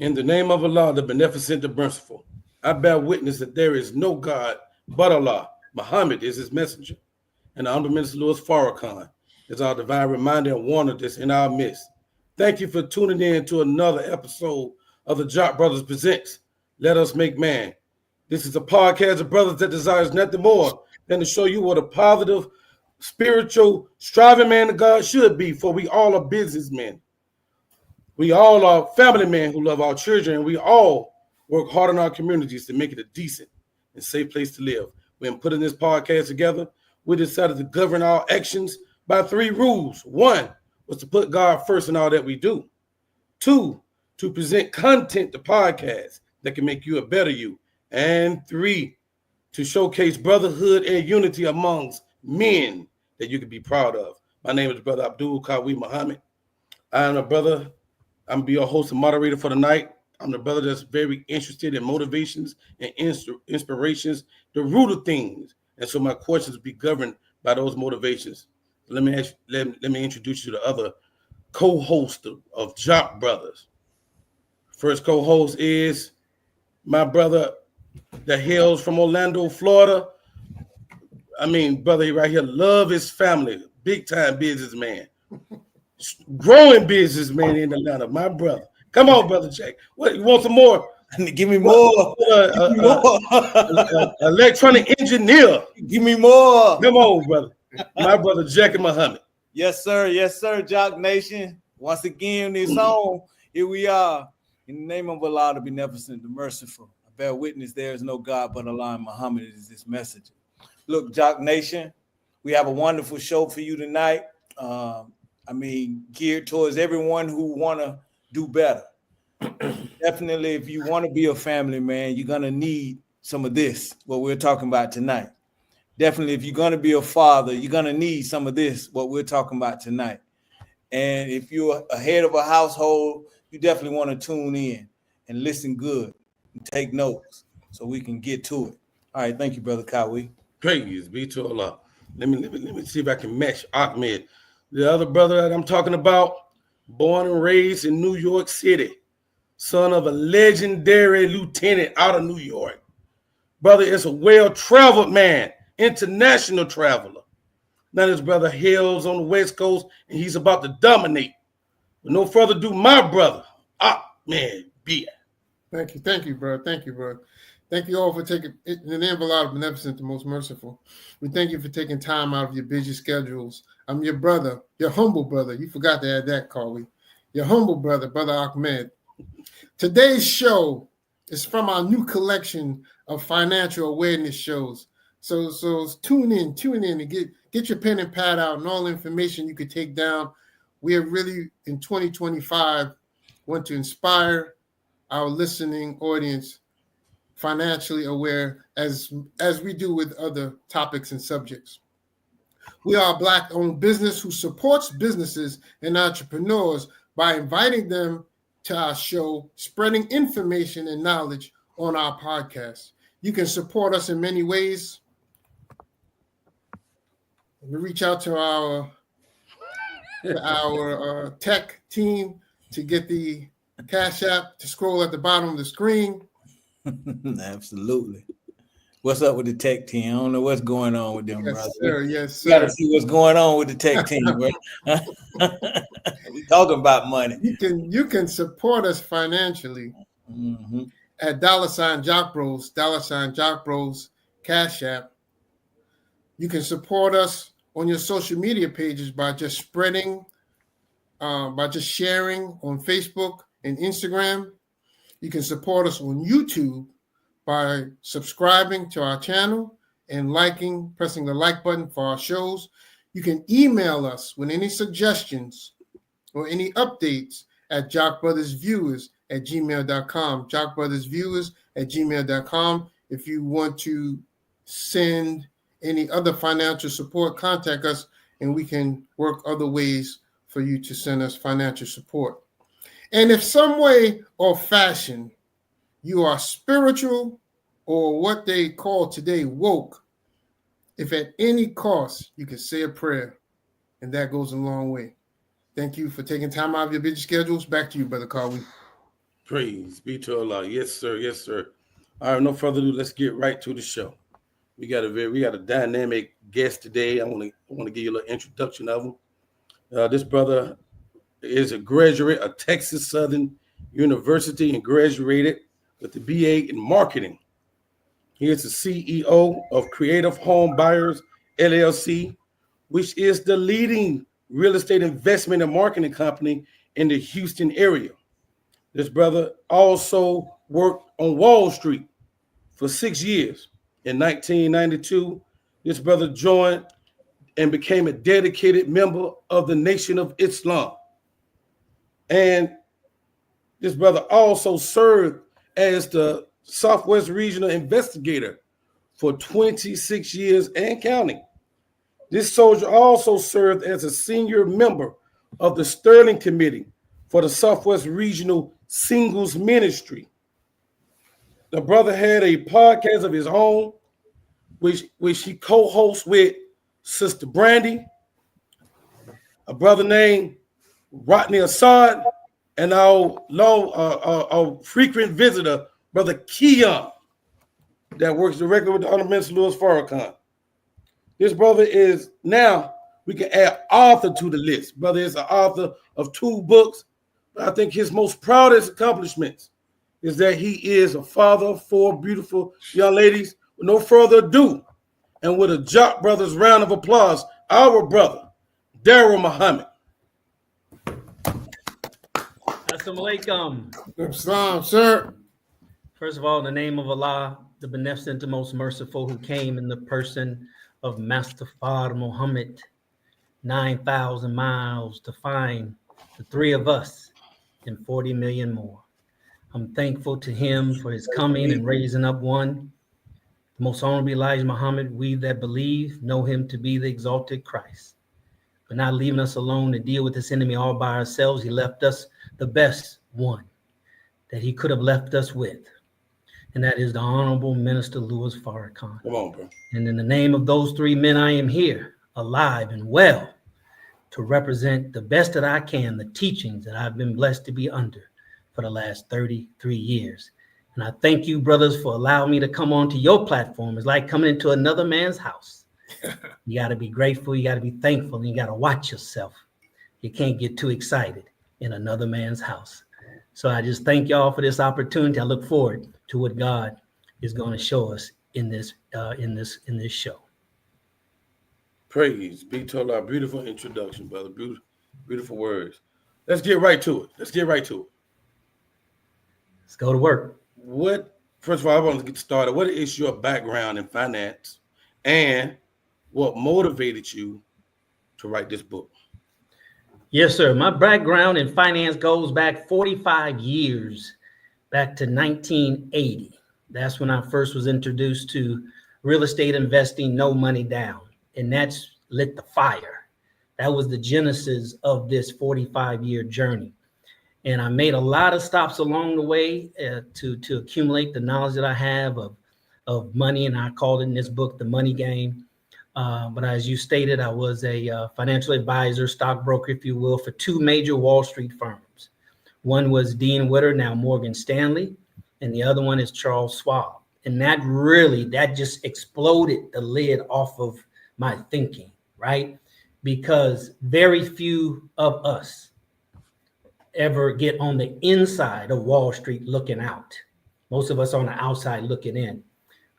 In the name of Allah, the beneficent, the merciful, I bear witness that there is no God but Allah. Muhammad is his messenger. And the Honorable Minister Louis Farrakhan is our divine reminder and warner that's in our midst. Thank you for tuning in to another episode of the Jock Brothers Presents Let Us Make Man. This is a podcast of brothers that desires nothing more than to show you what a positive, spiritual, striving man of God should be, for we all are businessmen. We all are family men who love our children, and we all work hard in our communities to make it a decent and safe place to live. When putting this podcast together, we decided to govern our actions by 3 rules. 1 was to put God first in all that we do. 2, to present content to podcasts that can make you a better you. And 3, to showcase brotherhood and unity amongst men that you can be proud of. My name is Brother Abdul Kawi Muhammad. I am a brother. I'm going to be your host and moderator for the night. I'm the brother that's very interested in motivations and inspirations, the root of things. And so my questions will be governed by those motivations. Let me introduce you to the other co-host of Jock Brothers. First co-host is my brother that hails from Orlando, Florida. I mean, brother right here, love his family, big time businessman. Growing businessman in Atlanta, my brother. Come on, brother Jack. What, you want some more? Give me more. Electronic engineer. Give me more. Come on, brother. My brother Jackie Muhammad. Yes, sir. Yes, sir. Jock Nation. Once again, this home. Here we are. In the name of Allah, the beneficent, the merciful. I bear witness there is no God but Allah, and Muhammad is this message. Look, Jock Nation, we have a wonderful show for you tonight. Geared towards everyone who want to do better. Definitely, if you want to be a family man, you're going to need some of this, what we're talking about tonight. Definitely, if you're going to be a father, you're going to need some of this, what we're talking about tonight. And if you're a head of a household, you definitely want to tune in and listen good and take notes so we can get to it. All right, thank you, Brother Kawi. Praise be to Allah. Let me see if I can match Ahmed. The other brother that I'm talking about, born and raised in New York City, son of a legendary lieutenant out of New York. Brother is a well-traveled man, international traveler. Now this brother hails on the West Coast, and he's about to dominate. With no further ado, my brother, Ahmed B. Thank you, bro. Thank you, bro. Thank you all for taking, in the name of Allah, the beneficent, the most merciful. We thank you for taking time out of your busy schedules. I'm your brother, your humble brother. You forgot to add that, Carly. Your humble brother, Brother Ahmed. Today's show is from our new collection of financial awareness shows. So tune in and get your pen and pad out and all information you could take down. We are really, in 2025, want to inspire our listening audience financially aware as we do with other topics and subjects. We are a Black-owned business who supports businesses and entrepreneurs by inviting them to our show, spreading information and knowledge on our podcast. You can support us in many ways. We reach out to our tech team to get the Cash App to scroll at the bottom of the screen. Absolutely. What's up with the tech team? I don't know what's going on with them, yes, brother. Yes, sir. You got to see what's going on with the tech team, bro. We talking about money. You can support us financially at $Jock Bros, $Jock Bros Cash App. You can support us on your social media pages by just spreading, by just sharing on Facebook and Instagram. You can support us on YouTube by subscribing to our channel and pressing the like button for our shows. You can email us with any suggestions or any updates at jockbrothersviewers@gmail.com, jockbrothersviewers@gmail.com. If you want to send any other financial support, contact us and we can work other ways for you to send us financial support. And if some way or fashion you are spiritual or what they call today woke, if at any cost you can say a prayer, and that goes a long way. Thank you for taking time out of your busy schedules. Back to you, Brother Carly. Praise be to Allah. Yes, sir. Yes, sir. All right, no further ado. Let's get right to the show. We got a dynamic guest today. I want to give you a little introduction of him. This brother is a graduate of Texas Southern University and graduated with the BA in marketing. He is the CEO of Creative Home Buyers LLC, which is the leading real estate investment and marketing company in the Houston area. This brother also worked on Wall Street for 6 years. In 1992, this brother joined and became a dedicated member of the Nation of Islam. And this brother also served as the Southwest Regional Investigator for 26 years and counting. This soldier also served as a senior member of the Sterling Committee for the Southwest Regional Singles Ministry. The brother had a podcast of his own, which he co-hosts with Sister Brandy, a brother named Rodney Assad, and our frequent visitor, Brother Keon, that works directly with the Honorable Minister Louis Farrakhan. This brother is now, we can add author to the list. Brother is an author of 2 books, but I think his most proudest accomplishments is that he is a father of 4 beautiful young ladies. With no further ado, and with a Jock Brothers round of applause, our brother, Daryl Muhammad. Assalamu alaikum. Islam, sir. First of all, in the name of Allah, the beneficent, the most merciful, who came in the person of Master Fard Muhammad, 9,000 miles to find the 3 of us and 40 million more. I'm thankful to him for his coming and raising up one. The most honorable Elijah Muhammad, we that believe know him to be the exalted Christ. But not leaving us alone to deal with this enemy all by ourselves, he left us the best one that he could have left us with. And that is the Honorable Minister Louis Farrakhan. Come on, bro. And in the name of those 3 men, I am here, alive and well, to represent the best that I can, the teachings that I've been blessed to be under for the last 33 years. And I thank you, brothers, for allowing me to come onto your platform. It's like coming into another man's house. You got to be grateful. You got to be thankful. And you got to watch yourself. You can't get too excited in another man's house. So I just thank y'all for this opportunity. I look forward to what God is going to show us in this show. Praise be to Allah. Beautiful introduction, brother. Beautiful words. Let's get right to it. Let's go to work. First of all, I want to get started. What is your background in finance, and what motivated you to write this book? Yes, sir. My background in finance goes back 45 years, back to 1980. That's when I first was introduced to real estate investing, no money down. And that's lit the fire. That was the genesis of this 45-year journey. And I made a lot of stops along the way to accumulate the knowledge that I have of money. And I called it in this book, The Money Game. But as you stated, I was a financial advisor, stockbroker, if you will, for 2 major Wall Street firms. One was Dean Witter, now Morgan Stanley, and the other one is Charles Schwab. And that just exploded the lid off of my thinking, right? Because very few of us ever get on the inside of Wall Street looking out. Most of us on the outside looking in.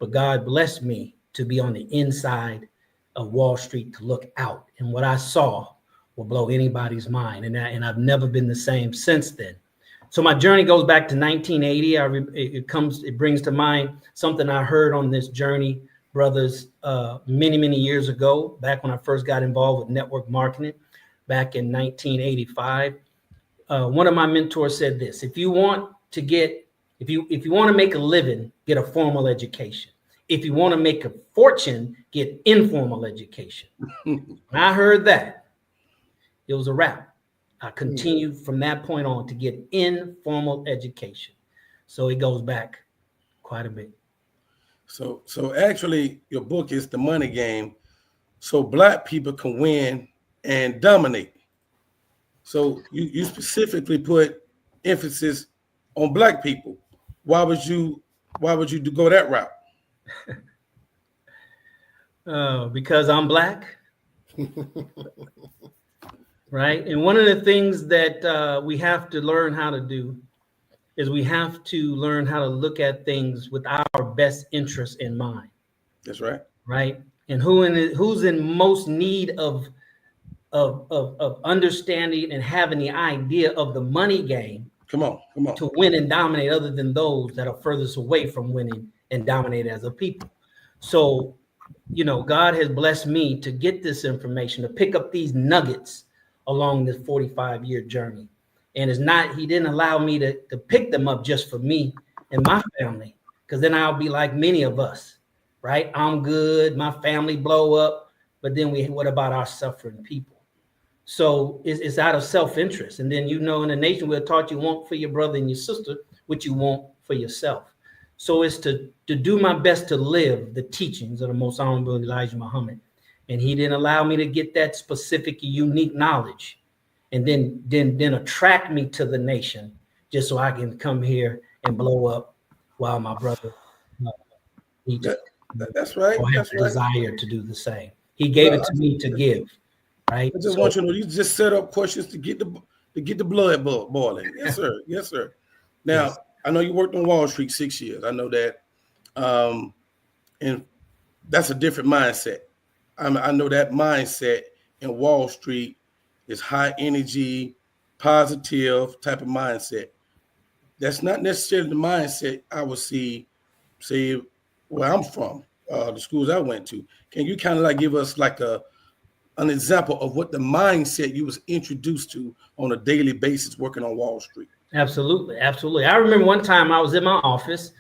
But God blessed me to be on the inside of Wall Street to look out. And what I saw will blow anybody's mind. And I've never been the same since then. So my journey goes back to 1980. It brings to mind something I heard on this journey, brothers, many years ago, back when I first got involved with network marketing back in 1985. One of my mentors said this: if you want to make a living, get a formal education. If you want to make a fortune, get informal education. When I heard that, it was a wrap. I continued from that point on to get informal education. So it goes back quite a bit. So actually, your book is The Money Game, so Black people can win and dominate. So you specifically put emphasis on black people. Why would you go that route? Because I'm black. Right. And one of the things that we have to learn how to do is we have to learn how to look at things with our best interest in mind. That's right. Right. And who's in most need of understanding and having the idea of the money game. Come on. To win and dominate, other than those that are furthest away from winning and dominate as a people. So, God has blessed me to get this information, to pick up these nuggets along this 45-year journey. And he didn't allow me to pick them up just for me and my family, because then I'll be like many of us, right? I'm good, my family blow up, but then what about our suffering people? So it's out of self-interest. And then, in the nation, we're taught you want for your brother and your sister what you want for yourself. So it's to do my best to live the teachings of the most honorable Elijah Muhammad. And he didn't allow me to get that specific, unique knowledge and then attract me to the nation just so I can come here and blow up while my brother that's right. Have a desire to do the same. He gave it to me to give. Right. I just want you to know, you just set up questions to get the blood boiling. Yes, sir. Yes, sir. Now, yes. I know you worked on Wall Street 6 years. I know that, and that's a different mindset. I know that mindset in Wall Street is high energy, positive type of mindset. That's not necessarily the mindset I would see where I'm from, the schools I went to. Can you kind of like give us like an example of what the mindset you was introduced to on a daily basis working on Wall Street? Absolutely. I remember one time I was in my office,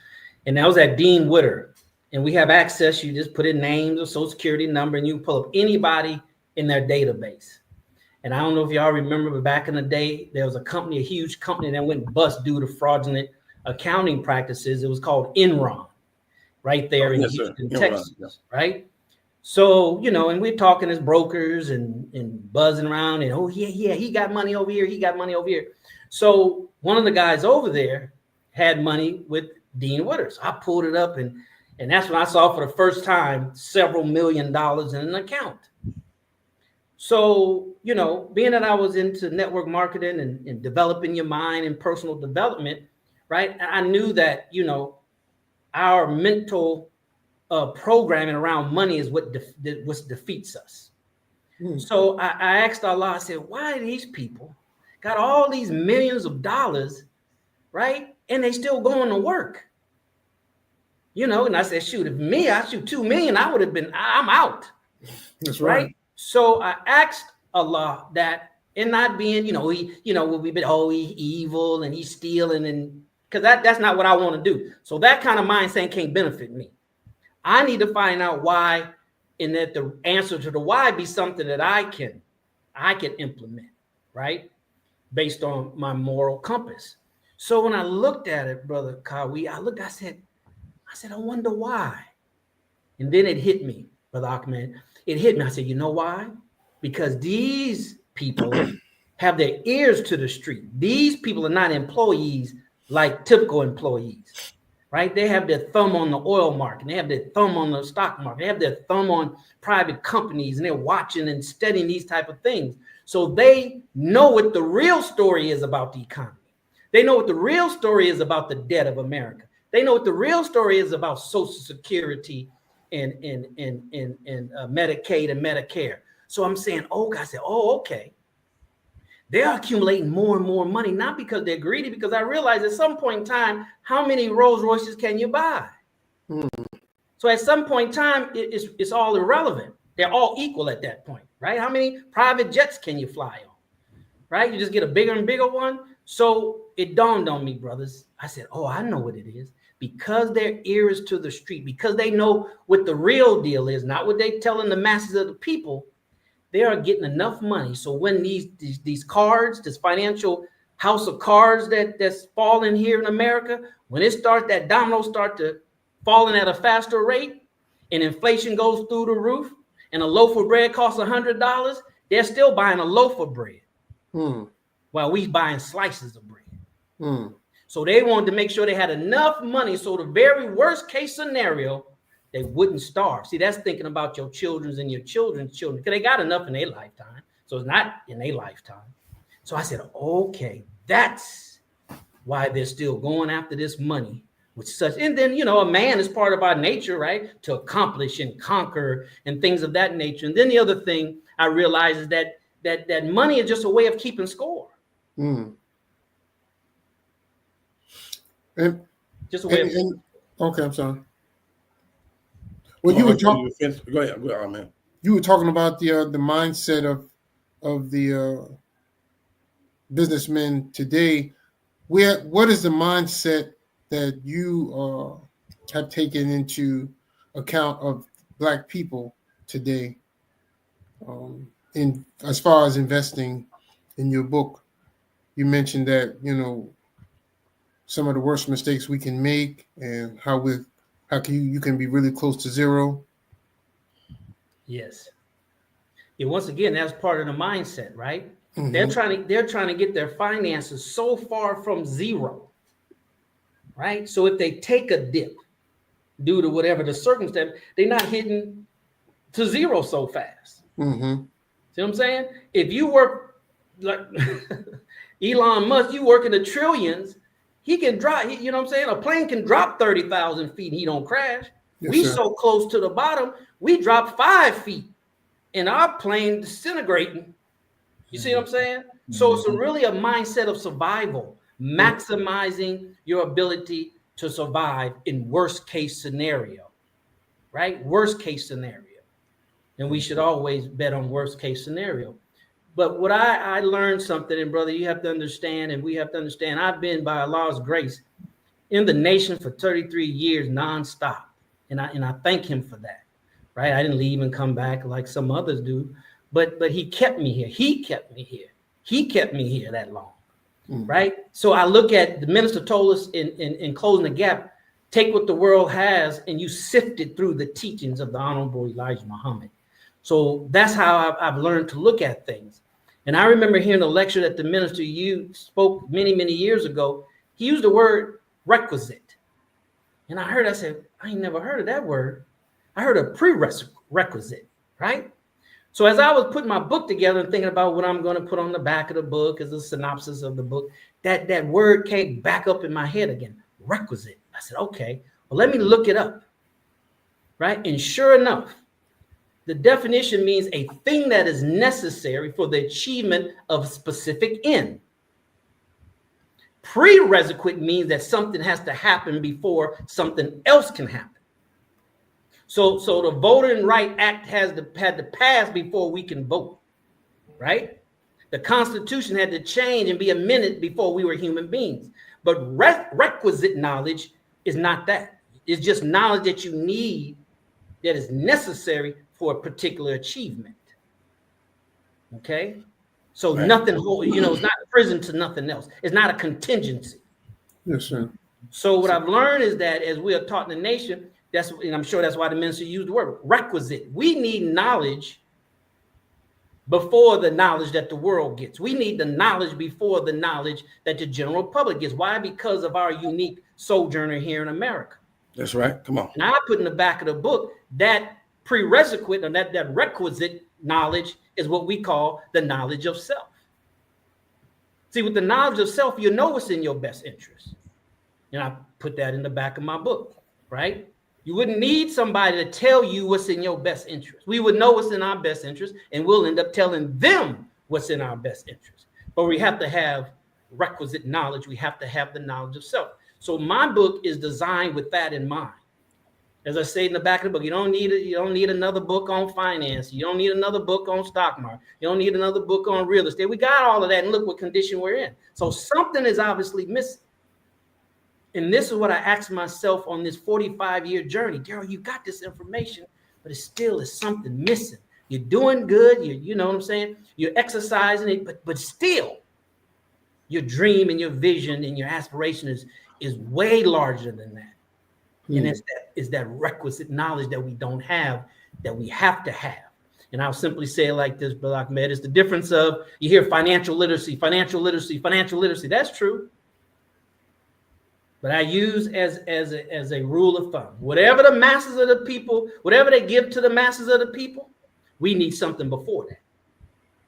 and I was at Dean Witter, and we have access. You just put in names or social security number, and you pull up anybody in their database. And I don't know if y'all remember, but back in the day, there was a huge company that went bust due to fraudulent accounting practices. It was called Enron, right there in Houston, Texas, right? So, and we're talking as brokers and buzzing around and, oh, yeah, he got money over here. So one of the guys over there had money with Dean Witters. I pulled it up and that's when I saw for the first time several $1 million in an account. So, being that I was into network marketing and developing your mind and personal development, right? I knew that, our mental programming around money is what defeats us. So I asked Allah, I said, why these people got all these millions of dollars, right? And they still going to work. And I said, shoot, if I shoot 2 million, I'm out. That's right. So I asked Allah that, and not being, we've been, he's evil and he's stealing, and because that's not what I want to do. So that kind of mindset can't benefit me. I need to find out why, and that the answer to the why be something that I can implement, right? Based on my moral compass. So when I looked at it, Brother Kawi, I said, I wonder why. And then it hit me, Brother Ahmed. It hit me. I said, you know why? Because these people have their ears to the street. These people are not employees like typical employees. Right? They have their thumb on the oil market. They have their thumb on the stock market. They have their thumb on private companies, and they're watching and studying these type of things. So they know what the real story is about the economy. They know what the real story is about the debt of America. They know what the real story is about Social Security and Medicaid and Medicare. So I'm saying, okay. They're accumulating more and more money, not because they're greedy, because I realize at some point in time, how many Rolls Royces can you buy? So at some point in time, it's all irrelevant. They're all equal at that point, right? How many private jets can you fly on, right? You just get a bigger and bigger one. So it dawned on me, brothers. I said, I know what it is. Because their ear is to the street, because they know what the real deal is, not what they telling the masses of the people. They are getting enough money. So when these cards, this financial house of cards that's falling here in America, when that dominoes start to falling at a faster rate, and inflation goes through the roof, and a loaf of bread costs $100, they're still buying a loaf of bread, while we buying slices of bread. So they wanted to make sure they had enough money. So the very worst case scenario, they wouldn't starve. See, that's thinking about your children's and your children's children, because they got enough in their lifetime. So it's not in their lifetime. So I said, okay, that's why they're still going after this money with such. And then, a man is part of our nature, right? To accomplish and conquer and things of that nature. And then the other thing I realized is that money is just a way of keeping score. Mm. And Just a way of. Okay, I'm sorry. Well, you were talking. Go ahead, man. You were talking about the mindset of the businessmen today. What is the mindset that you have taken into account of Black people today, in as far as investing? In your book, you mentioned that some of the worst mistakes we can make, and how you can be really close to zero. Yes. Yeah, once again, that's part of the mindset, right? Mm-hmm. They're trying to get their finances so far from zero, right? So if they take a dip due to whatever the circumstance, they're not hitting to zero so fast. Mm-hmm. See what I'm saying? If you work like Elon Musk, you work in the trillions, he can drop, you know what I'm saying? A plane can drop 30,000 feet and he don't crash. Yes, We sir. so close to the bottom, we drop 5 feet and our plane disintegrating. You see what I'm saying? So it's really a mindset of survival, maximizing your ability to survive in worst case scenario, right? Worst case scenario. And we should always bet on worst case scenario. But what I learned something, and brother, you have to understand, and we have to understand, I've been, by Allah's grace, in the nation for 33 years nonstop. And I thank him for that, right? I didn't leave and come back like some others do, but he kept me here. He kept me here. He kept me here that long, right? So I look at, the minister told us in Closing the Gap, take what the world has and you sift it through the teachings of the Honorable Elijah Muhammad. So that's how I've learned to look at things. And I remember hearing a lecture that the minister you spoke many, many years ago. He used the word requisite. And I said, I ain't never heard of that word. I heard a prerequisite, right? So as I was putting my book together and thinking about what I'm going to put on the back of the book as a synopsis of the book, that word came back up in my head again, requisite. I said, okay, well, let me look it up, right? And sure enough, the definition means a thing that is necessary for the achievement of a specific end. Prerequisite means that something has to happen before something else can happen. So the Voting Rights Act had to pass before we can vote, right? The Constitution had to change and be amended before we were human beings. But requisite knowledge is not that. It's just knowledge that you need that is necessary for a particular achievement. Okay? So Right. Nothing, it's not prison to nothing else. It's not a contingency. Yes, sir. So what I've learned is that as we are taught in the nation, and I'm sure that's why the minister used the word requisite. We need knowledge before the knowledge that the world gets. We need the knowledge before the knowledge that the general public gets. Why? Because of our unique sojourner here in America. That's right. Come on. And I put in the back of the book that prerequisite, or that requisite knowledge is what we call the knowledge of self. See, with the knowledge of self, you know what's in your best interest. And I put that in the back of my book, right? You wouldn't need somebody to tell you what's in your best interest. We would know what's in our best interest, and we'll end up telling them what's in our best interest. But we have to have requisite knowledge. We have to have the knowledge of self. So my book is designed with that in mind. As I say in the back of the book, you don't need another book on finance. You don't need another book on stock market. You don't need another book on real estate. We got all of that, and look what condition we're in. So something is obviously missing. And this is what I asked myself on this 45-year journey. Daryl, you got this information, but it still is something missing. You're doing good. You know what I'm saying? You're exercising it, but still, your dream and your vision and your aspiration is way larger than that. And it's that requisite knowledge that we don't have, that we have to have. And I'll simply say it like this, Brother Ahmed, it's the difference of, you hear financial literacy. That's true. But I use as a rule of thumb, whatever the masses of the people, whatever they give to the masses of the people, we need something before that.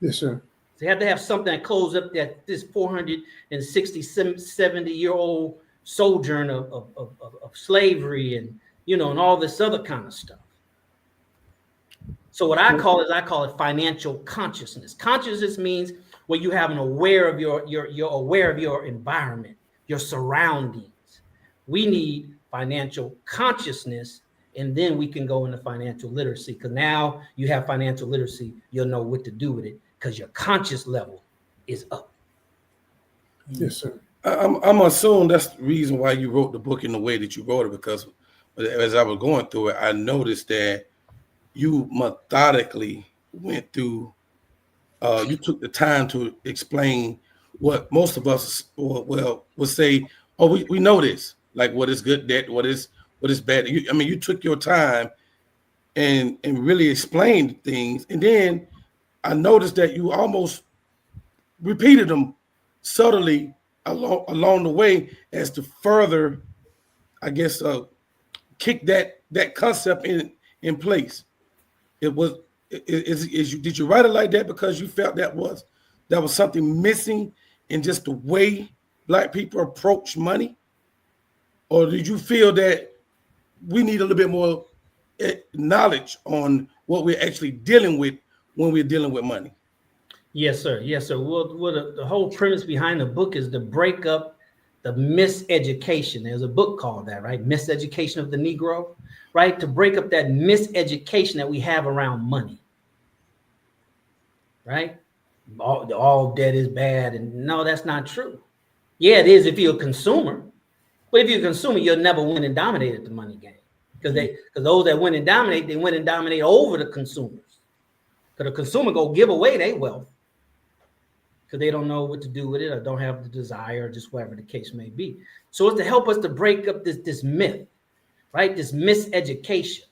Yes, sir. So you have to have something that closes up that this 460, 70-year-old sojourn of slavery and, you know, and all this other kind of stuff. So what I call it financial consciousness. Consciousness means where you have an aware of you're aware of your environment, your surroundings. We need financial consciousness, and then we can go into financial literacy, because now you have financial literacy, you'll know what to do with it because your conscious level is up. Yes, sir. I'm assuming that's the reason why you wrote the book in the way that you wrote it, because as I was going through it, I noticed that you methodically went through, you took the time to explain what most of us would say, oh, we know this, like what is good debt, what is bad. You took your time and really explained things. And then I noticed that you almost repeated them subtly along the way as to further, I guess, kick that concept in place. Did you write it like that because you felt that was something missing in just the way Black people approach money? Or did you feel that we need a little bit more knowledge on what we're actually dealing with when we're dealing with money? Yes, sir. Yes, sir. Well, the whole premise behind the book is to break up the miseducation. There's a book called that, right? Miseducation of the Negro, right? To break up that miseducation that we have around money, right? All debt is bad. And no, that's not true. Yeah, it is if you're a consumer. But if you're a consumer, you'll never win and dominate at the money game. Because those that win and dominate, they win and dominate over the consumers. Because the consumer go give away their wealth because they don't know what to do with it or don't have the desire or just whatever the case may be. So it's to help us to break up this myth, right? This miseducation,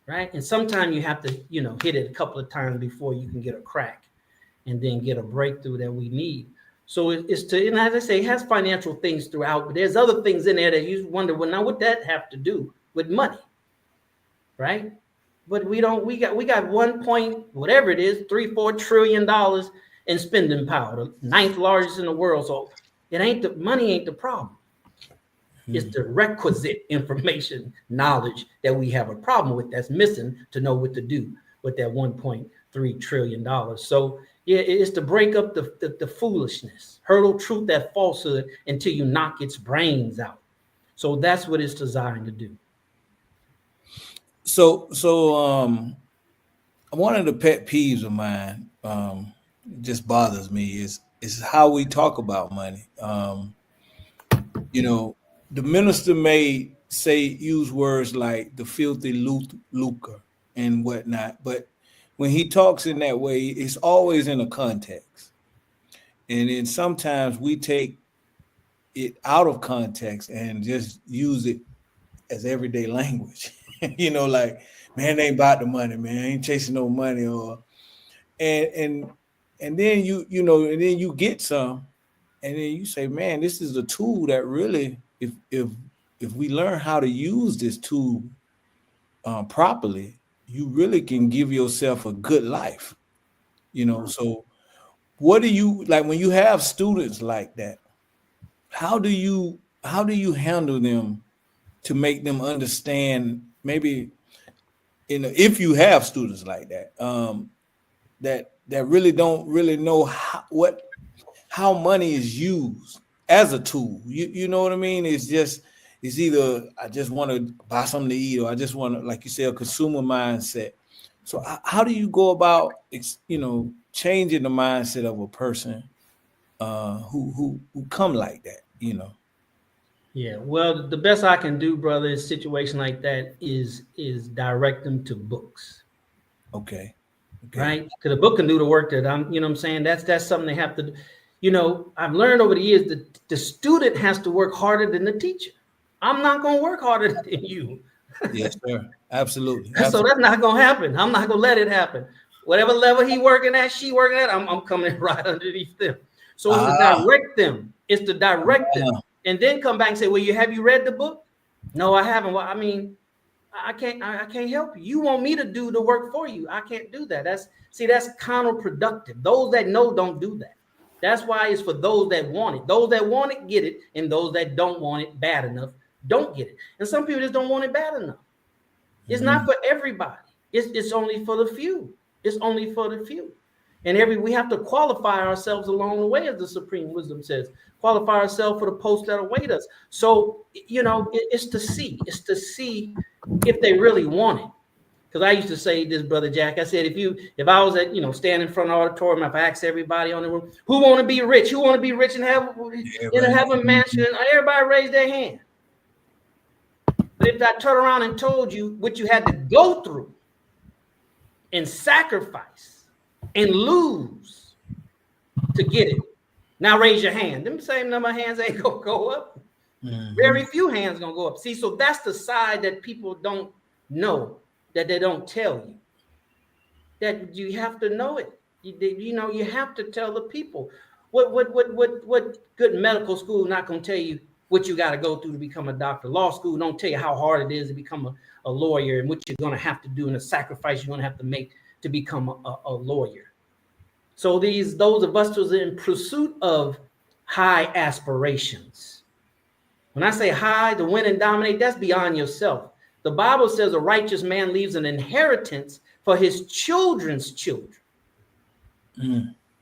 right? And sometimes you have to, hit it a couple of times before you can get a crack and then get a breakthrough that we need. So it's to, and as I say, it has financial things throughout, but there's other things in there that you wonder, well, now what that have to do with money, right? But we got 1 point, whatever it is, $3-4 trillion in spending power, the 9th largest in the world. So money ain't the problem. It's the requisite information, knowledge that we have a problem with that's missing to know what to do with that $1.3 trillion. So yeah, it's to break up the foolishness, hurdle truth, that falsehood until you knock its brains out. So that's what it's designed to do. So one of the pet peeves of mine, just bothers me is how we talk about money. The minister may use words like the filthy lucre and whatnot, but when he talks in that way, it's always in a context. And then sometimes we take it out of context and just use it as everyday language. Like, man, they ain't about the money, man. Ain't chasing no money, and then you get some, and then you say, man, this is a tool that really, if we learn how to use this tool properly, you really can give yourself a good life. So what do you like when you have students like that? How do you handle them to make them understand? Maybe, if you have students like that, that really don't really know how money is used as a tool. You know what I mean? It's either I just want to buy something to eat, or I just want to, like you say, a consumer mindset. So how do you go about, changing the mindset of a person who come like that? Yeah, well, the best I can do, brother, in a situation like that is direct them to books. Okay. Right? Because a book can do the work that I'm, what I'm saying? That's something they have to do. I've learned over the years that the student has to work harder than the teacher. I'm not going to work harder than you. Yes, sir. Absolutely. So that's not going to happen. I'm not going to let it happen. Whatever level he working at, she working at, I'm coming right underneath them. So it's to direct them. It's to direct them. and then come back and say, well, have you read the book? No, I haven't. Well, I mean, I can't help you. You want me to do the work for you. I can't do that. That's counterproductive. Those that know don't do that. That's why it's for those that want it. Those that want it, get it. And those that don't want it bad enough, don't get it. And some people just don't want it bad enough. It's not for everybody. It's only for the few. It's only for the few. And we have to qualify ourselves along the way, as the Supreme Wisdom says. Qualify ourselves for the posts that await us. So, it's to see. It's to see if they really want it. Because I used to say this, Brother Jack. I said, if I was at, standing in front of the auditorium, if I asked everybody on the room, who want to be rich? Who want to be rich and have a mansion? Everybody raise their hand. But if I turn around and told you what you had to go through and sacrifice and lose to get it, now raise your hand. Them same number of hands ain't gonna go up. Very few hands gonna go up. See, so that's the side that people don't know, that they don't tell you. That you have to know it. You have to tell the people. What good medical school not gonna tell you what you got to go through to become a doctor? Law school don't tell you how hard it is to become a lawyer and what you're gonna have to do and the sacrifice you're gonna have to make to become a lawyer. So those of us who's in pursuit of high aspirations. When I say high, to win and dominate, that's beyond yourself. The Bible says a righteous man leaves an inheritance for his children's children.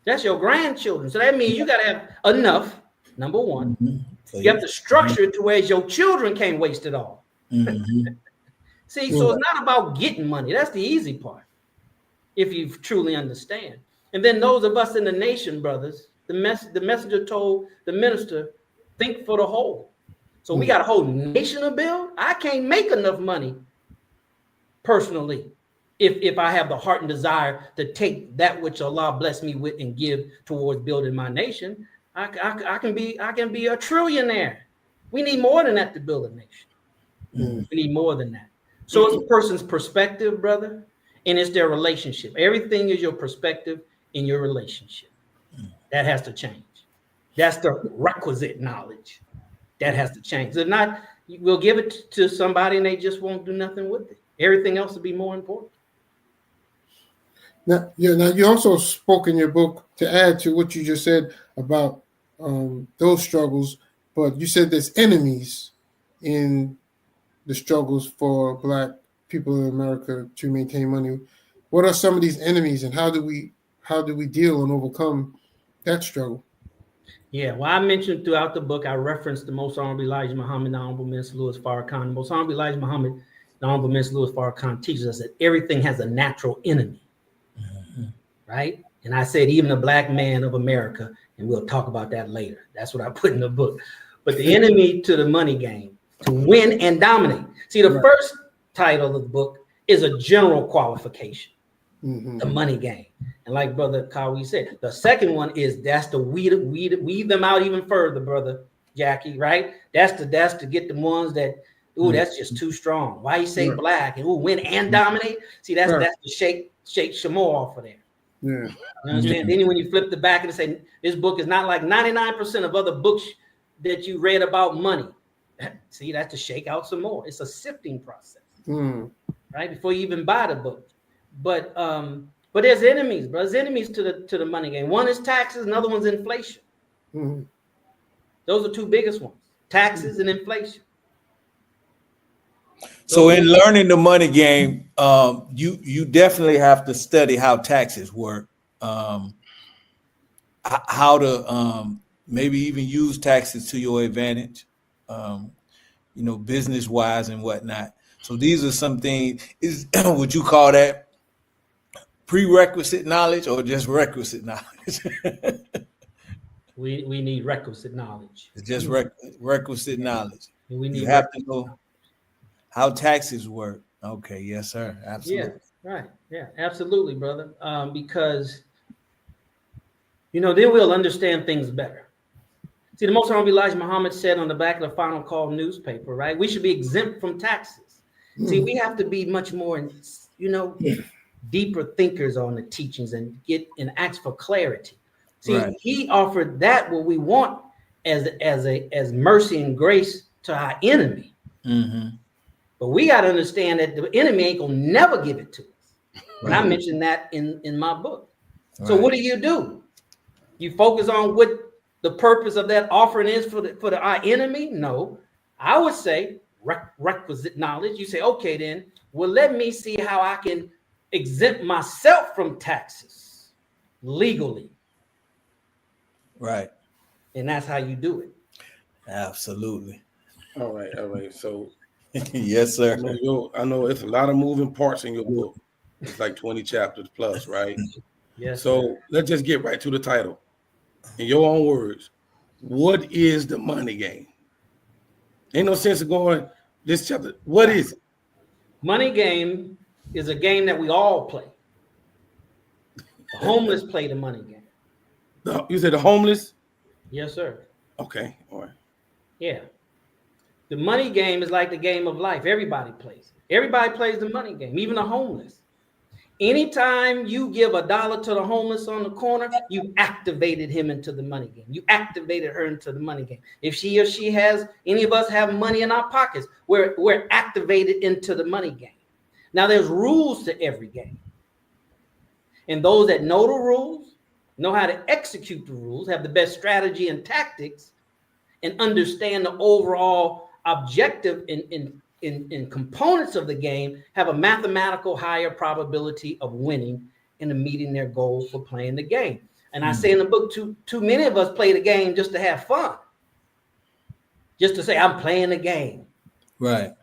That's your grandchildren. So that means you got to have enough, number one. You have to structure it to where your children can't waste it all. See, so it's not about getting money. That's the easy part, if you truly understand. And then those of us in the nation, brothers, the messenger told the minister, think for the whole. So we got a whole nation to build. I can't make enough money personally if I have the heart and desire to take that which Allah blessed me with and give towards building my nation. I can be a trillionaire. We need more than that to build a nation. We need more than that. So it's a person's perspective, brother, and it's their relationship. Everything is your perspective in your relationship. That has to change. That's the requisite knowledge. That has to change. If not, we'll give it to somebody and they just won't do nothing with it. Everything else will be more important. Now you also spoke in your book, to add to what you just said about those struggles, but you said there's enemies in the struggles for Black people in America to maintain money. What are some of these enemies, and how do we deal and overcome that struggle? Yeah, well, I mentioned throughout the book, I referenced the Most Honorable Elijah Muhammad, the Honorable Minister Louis Farrakhan. The Most Honorable Elijah Muhammad, the Honorable Minister Louis Farrakhan teaches us that everything has a natural enemy, right? And I said, even the Black man of America, and we'll talk about that later. That's what I put in the book. But the enemy to the money game, to win and dominate. See, the first title of the book is a general qualification, the money game. And like Brother Kawi said, the second one is that's to weed them out even further, Brother Jackie, right? That's to get the ones that, that's just too strong. Why you say Black and win and dominate? See, that's to shake Shamor off of there. Yeah. You know what I'm saying? Then when you flip the back and say this book is not like 99% of other books that you read about money. See, that's to shake out some more. It's a sifting process, right? Before you even buy the book. But there's enemies, bro. There's enemies to the money game. One is taxes, another one's inflation. Those are two biggest ones: taxes and inflation. So in learning the money game, you definitely have to study how taxes work, how to maybe even use taxes to your advantage, business wise and whatnot. So these are some things. Would you call that prerequisite knowledge or just requisite knowledge? We need requisite knowledge. It's just requisite knowledge. You have to know how taxes work. Okay, yes, sir. Absolutely. Yeah, right. Yeah, absolutely, brother. Because then we'll understand things better. See, the Most Honorable Elijah Muhammad said on the back of the Final Call newspaper, right? We should be exempt from taxes. See, we have to be much more, deeper thinkers on the teachings and ask for clarity. See, he offered that what we want as mercy and grace to our enemy. Mm-hmm. But we got to understand that the enemy ain't gonna never give it to us. And I mentioned that in my book. So what do? You focus on what the purpose of that offering is for our enemy? No, I would say requisite knowledge. You say, okay, then, well, let me see how I can exempt myself from taxes legally. Right. And that's how you do it. Absolutely. All right. So Yes, sir. I know it's a lot of moving parts in your book. It's like 20 chapters plus, right? Yes. So let's just get right to the title. In your own words, what is the money game? Ain't no sense of going this chapter. What is it? Money game is a game that we all play. The homeless play the money game. You said the homeless? Yes, sir. Okay, all right. Yeah. The money game is like the game of life. Everybody plays it. Everybody plays the money game, even the homeless. Anytime you give $1 to the homeless on the corner, you activated him into the money game. You activated her into the money game. If she or she has, any of us have money in our pockets, we're activated into the money game. Now there's rules to every game. And those that know the rules, know how to execute the rules, have the best strategy and tactics, and understand the overall objective in components of the game, have a mathematical higher probability of winning and meeting their goals for playing the game. And I say in the book, too many of us play the game just to have fun, just to say I'm playing the game. Right.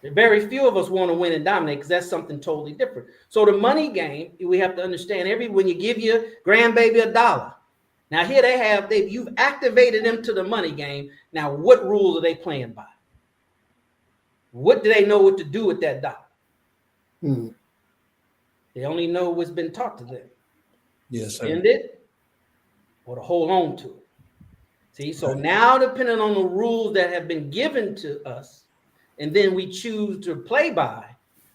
Very few of us want to win and dominate because that's something totally different. So the money game, we have to understand when you give your grandbaby $1. Now here you've activated them to the money game. Now what rules are they playing by? What do they know what to do with that dollar? Hmm. They only know what's been taught to them. Yes, sir. Spend it or to hold on to it. See, so now depending on the rules that have been given to us, and then we choose to play by,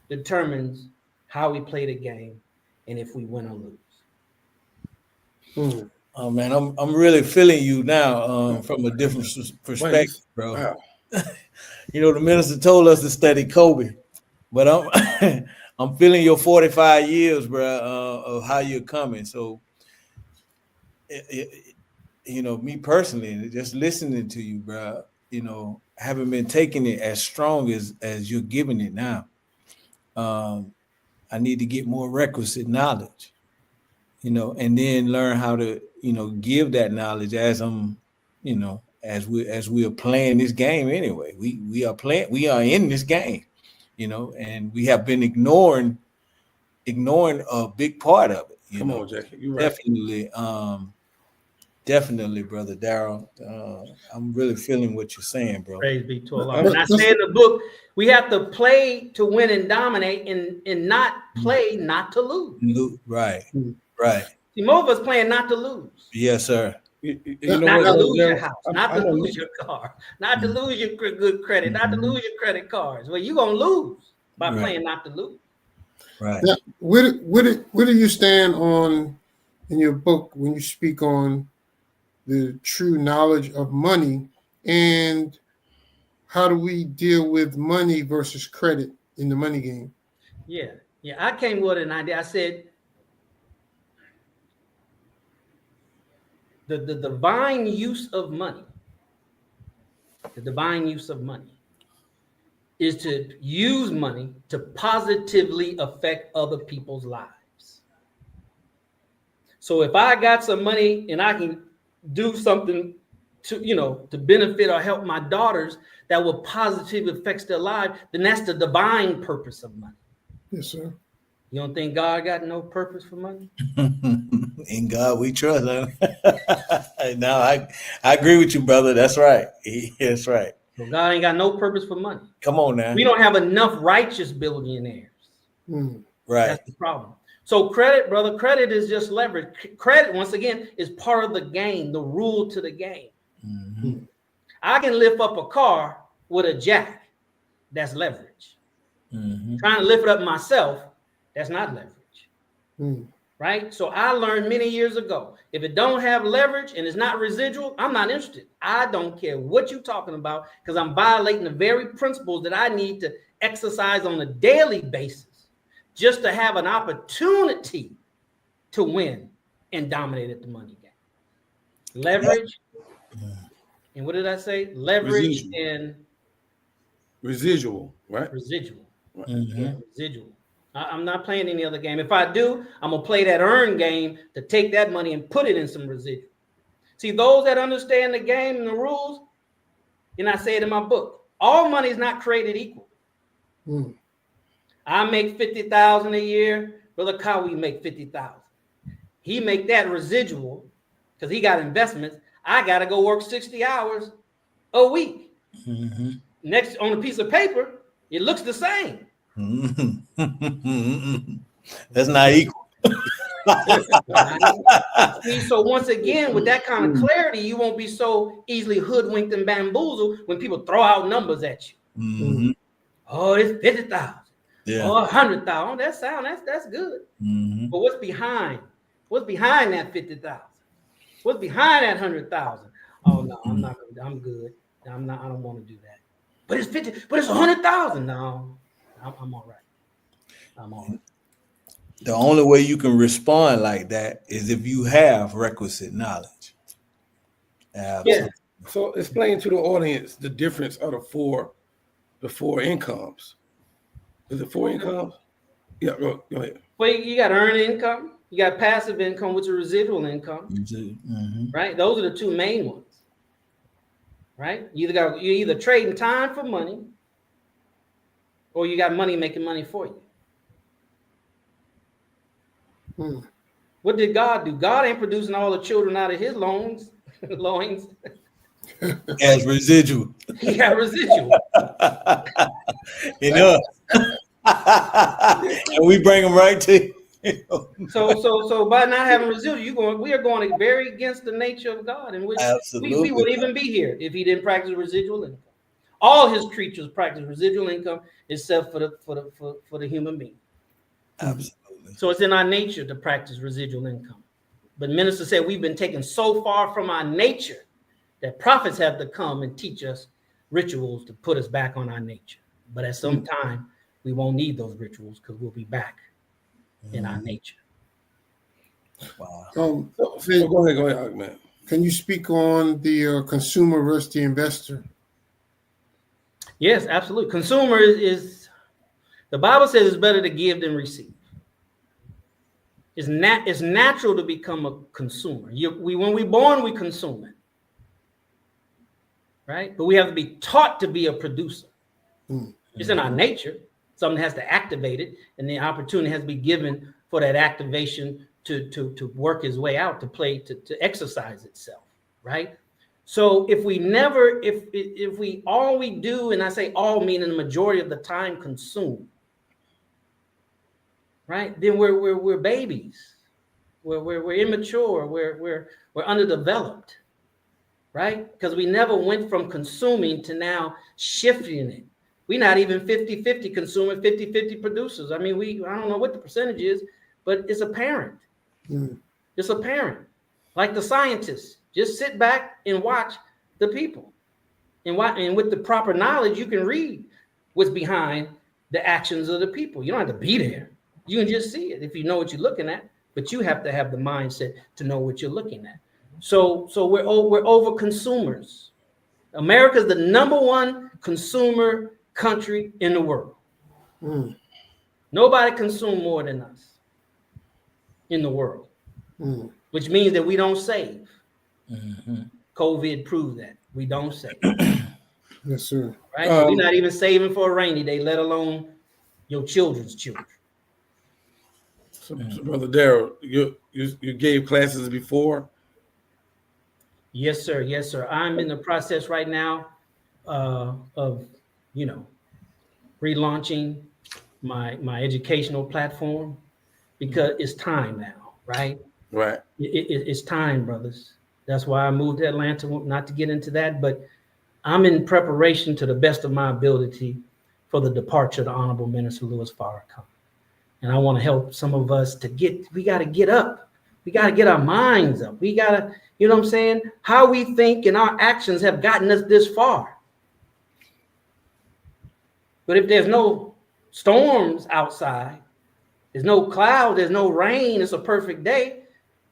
determines how we play the game and if we win or lose. Hmm. Oh man, I'm really feeling you now from a different perspective, bro. Wow. You know, the minister told us to study Kobe, but I'm I'm feeling your 45 years, bro, of how you're coming. So, you know, me personally, just listening to you, bro, you know, haven't been taking it as strong as you're giving it now. I need to get more requisite knowledge, you know, and then learn how to, you know, give that knowledge as I'm, you know, as we are playing this game anyway. We are in this game, you know, and we have been ignoring a big part of it. Come on, Jackie. You're right. Definitely, brother Daryl. I'm really feeling what you're saying, bro. Praise be to Allah. And I say in the book, we have to play to win and dominate, and not play not to lose. Right, right. See, most of us playing not to lose. Yes, sir. You Not know to what? lose your house, not I to know lose your car, not to lose your good credit, not to lose your credit cards. Well, you're gonna lose by playing not to lose. Right. Now, where do you stand on in your book when you speak on the true knowledge of money, and how do we deal with money versus credit in the money game? Yeah. I came with an idea. I said the divine use of money, is to use money to positively affect other people's lives. So if I got some money and I can do something to benefit or help my daughters that will positively affect their lives, then that's the divine purpose of money. Yes, sir. You don't think God got no purpose for money? In God we trust. No, I agree with you, brother. That's right. That's right. So God ain't got no purpose for money. Come on now. We don't have enough righteous billionaires. Right. That's the problem. So credit, brother, credit is just leverage. Credit, once again, is part of the game, the rule to the game. Mm-hmm. I can lift up a car with a jack. That's leverage. Mm-hmm. Trying to lift it up myself, that's not leverage. right? So I learned many years ago, if it don't have leverage and it's not residual, I'm not interested. I don't care what you're talking about because I'm violating the very principles that I need to exercise on a daily basis just to have an opportunity to win and dominate at the money game. Leverage. And what did I say? Leverage and residual, right? residual. Mhm. Yeah, residual. I'm not playing any other game. If I do, I'm gonna play that earn game to take that money and put it in some residual. See, those that understand the game and the rules, and I say it in my book, all money is not created equal. Mm. I make 50,000 a year. Brother Kawi make 50,000. He make that residual because he got investments. I gotta go work 60 hours a week. Mhm. Next on a piece of paper, it looks the same. Mhm. That's not equal. See, so once again, with that kind of clarity, you won't be so easily hoodwinked and bamboozled when people throw out numbers at you. Mhm. Oh, it's 50,000. Yeah. Oh, 100,000. That's good. Mhm. But what's behind? What's behind that 50,000? What's behind that 100,000? Oh no, I'm not. I'm good. I'm not. I don't want to do that. But it's 50. But it's 100,000. No, I'm all right. I'm all right. The only way you can respond like that is if you have requisite knowledge. Absolutely. Yeah. So explain to the audience the difference of the four incomes. Is it four incomes? Yeah, go ahead. Well, you got earned income. You got passive income, which is residual income. Mhm. Right? Those are the two main ones. Right? You're either trading time for money, or you got money making money for you. Mm. What did God do? God ain't producing all the children out of his loins. As residual. He got residual. You know. And we bring them right to you. So by not having residual, we are going very against the nature of God, in which we would even be here if he didn't practice residual income. All his creatures practice residual income except for the human being. Absolutely. So it's in our nature to practice residual income. But minister said we've been taken so far from our nature that prophets have to come and teach us rituals to put us back on our nature. But at some time, we won't need those rituals because we'll be back in our nature. Wow. So go ahead, man. Can you speak on the consumer versus the investor? Yes, absolutely. Consumer is the Bible says it's better to give than receive. It's natural to become a consumer. When we're born, we consume it, right? But we have to be taught to be a producer. It's in our nature. Something has to activate it, and the opportunity has to be given for that activation to work its way out, to exercise itself, right? So if we all we do, and I say all meaning the majority of the time, consume, right? Then we're babies, we're immature, we're underdeveloped, right? Because we never went from consuming to now shifting it. We're not even 50-50 consumer, 50-50 producers. I mean, I don't know what the percentage is, but it's apparent. It's apparent. Like the scientists, just sit back and watch the people. And with the proper knowledge, you can read what's behind the actions of the people. You don't have to be there. You can just see it if you know what you're looking at, but you have to have the mindset to know what you're looking at. So we're over consumers. America is the #1 consumer country in the world. Nobody consumes more than us in the world, which means that we don't save. COVID proved that we don't save. Yes, sir. Right? We're not even saving for a rainy day, let alone your children's children. So Brother Darrell, you gave classes before? Yes, sir. Yes, sir. I'm in the process right now of relaunching my educational platform because it's time now, right? Right. It's time, brothers. That's why I moved to Atlanta, not to get into that, but I'm in preparation to the best of my ability for the departure of the Honorable Minister Louis Farrakhan. And I want to help some of us we got to get up. We got to get our minds up. We got to, you know what I'm saying? How we think and our actions have gotten us this far. But if there's no storms outside, there's no cloud, there's no rain, it's a perfect day.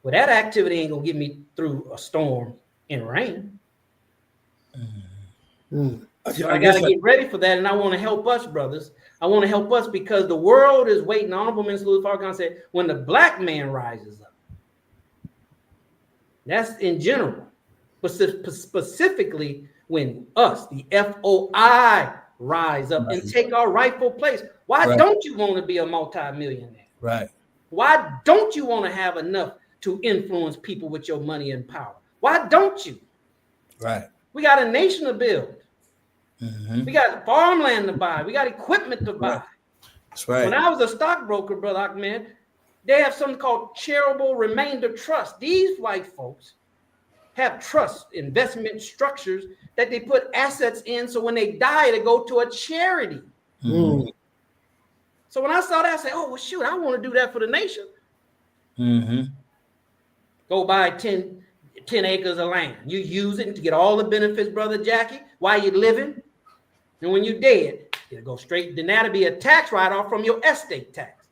Well, that activity ain't gonna get me through a storm and rain. So I gotta get ready for that, and I want to help us, brothers. I want to help us because the world is waiting. Honorable Minister Louis Farrakhan said, when the black man rises up. That's in general. But specifically when us, the FOI, rise up and take our rightful place. Why don't you want to be a multimillionaire? Right. Why don't you want to have enough to influence people with your money and power? Why don't you? Right. We got a nation to build. Mm-hmm. We got farmland to buy. We got equipment to buy. That's right. When I was a stockbroker, Brother Ahmed, they have something called charitable remainder trust. These white folks have trust investment structures that they put assets in, so when they die, they go to a charity. Mm-hmm. So when I saw that, I said, oh, well, shoot, I want to do that for the nation. Mm-hmm. Go buy 10 acres of land. You use it to get all the benefits, Brother Jackie, while you're living. And when you're dead, it'll go straight. Then that'll be a tax write-off from your estate tax.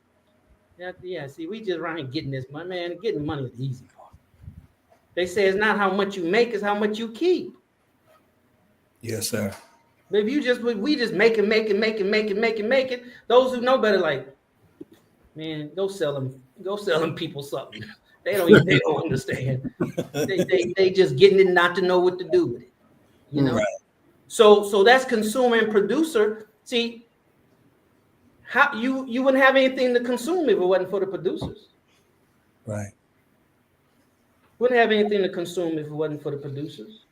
Yeah, see, we just around here getting this money, man. Getting money is the easy part. They say it's not how much you make, it's how much you keep. Yes, sir. But if we just make it. Those who know better, like, man, go sell them people something. They don't understand. They just getting it not to know what to do with it. You know. Right. So that's consumer and producer. See, how you wouldn't have anything to consume if it wasn't for the producers. Right. Wouldn't have anything to consume if it wasn't for the producers.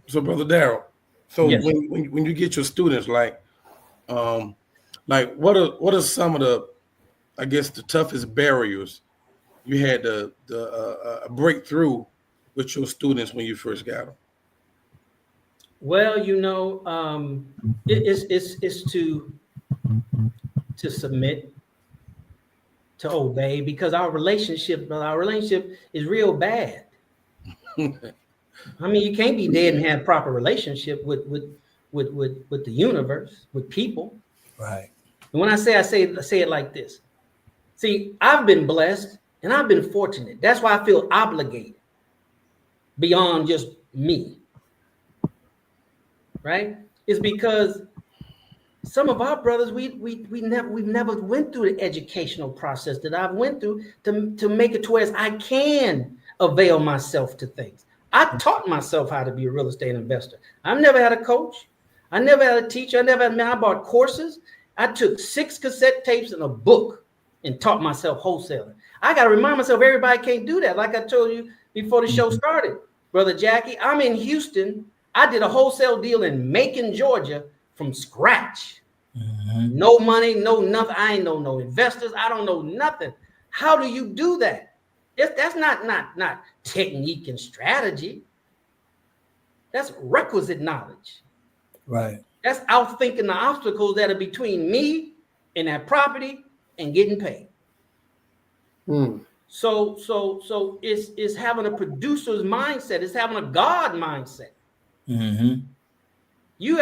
So Brother Darrell, so yes. when you get your students, like what are some of the, I guess, the toughest barriers you had to break through with your students when you first got them? Well, it's to submit, to obey, because our relationship is real bad. I mean, you can't be dead and have proper relationship with the universe, with people. Right. And when I say it like this. See, I've been blessed and I've been fortunate. That's why I feel obligated beyond just me. Right? It's because some of our brothers, we've never went through the educational process that I've went through to make it to where I can avail myself to things. I taught myself how to be a real estate investor. I've never had a coach. I never had a teacher. I bought courses. I took 6 cassette tapes and a book and taught myself wholesaling. I got to remind myself, everybody can't do that. Like I told you before the show started, Brother Jackie, I'm in Houston. I did a wholesale deal in Macon, Georgia from scratch. Mm-hmm. No money, no nothing. I ain't know no investors. I don't know nothing. How do you do that? That's not technique and strategy. That's requisite knowledge. Right. That's outthinking the obstacles that are between me and that property and getting paid. So it's having a producer's mindset. It's having a God mindset. Mm-hmm. You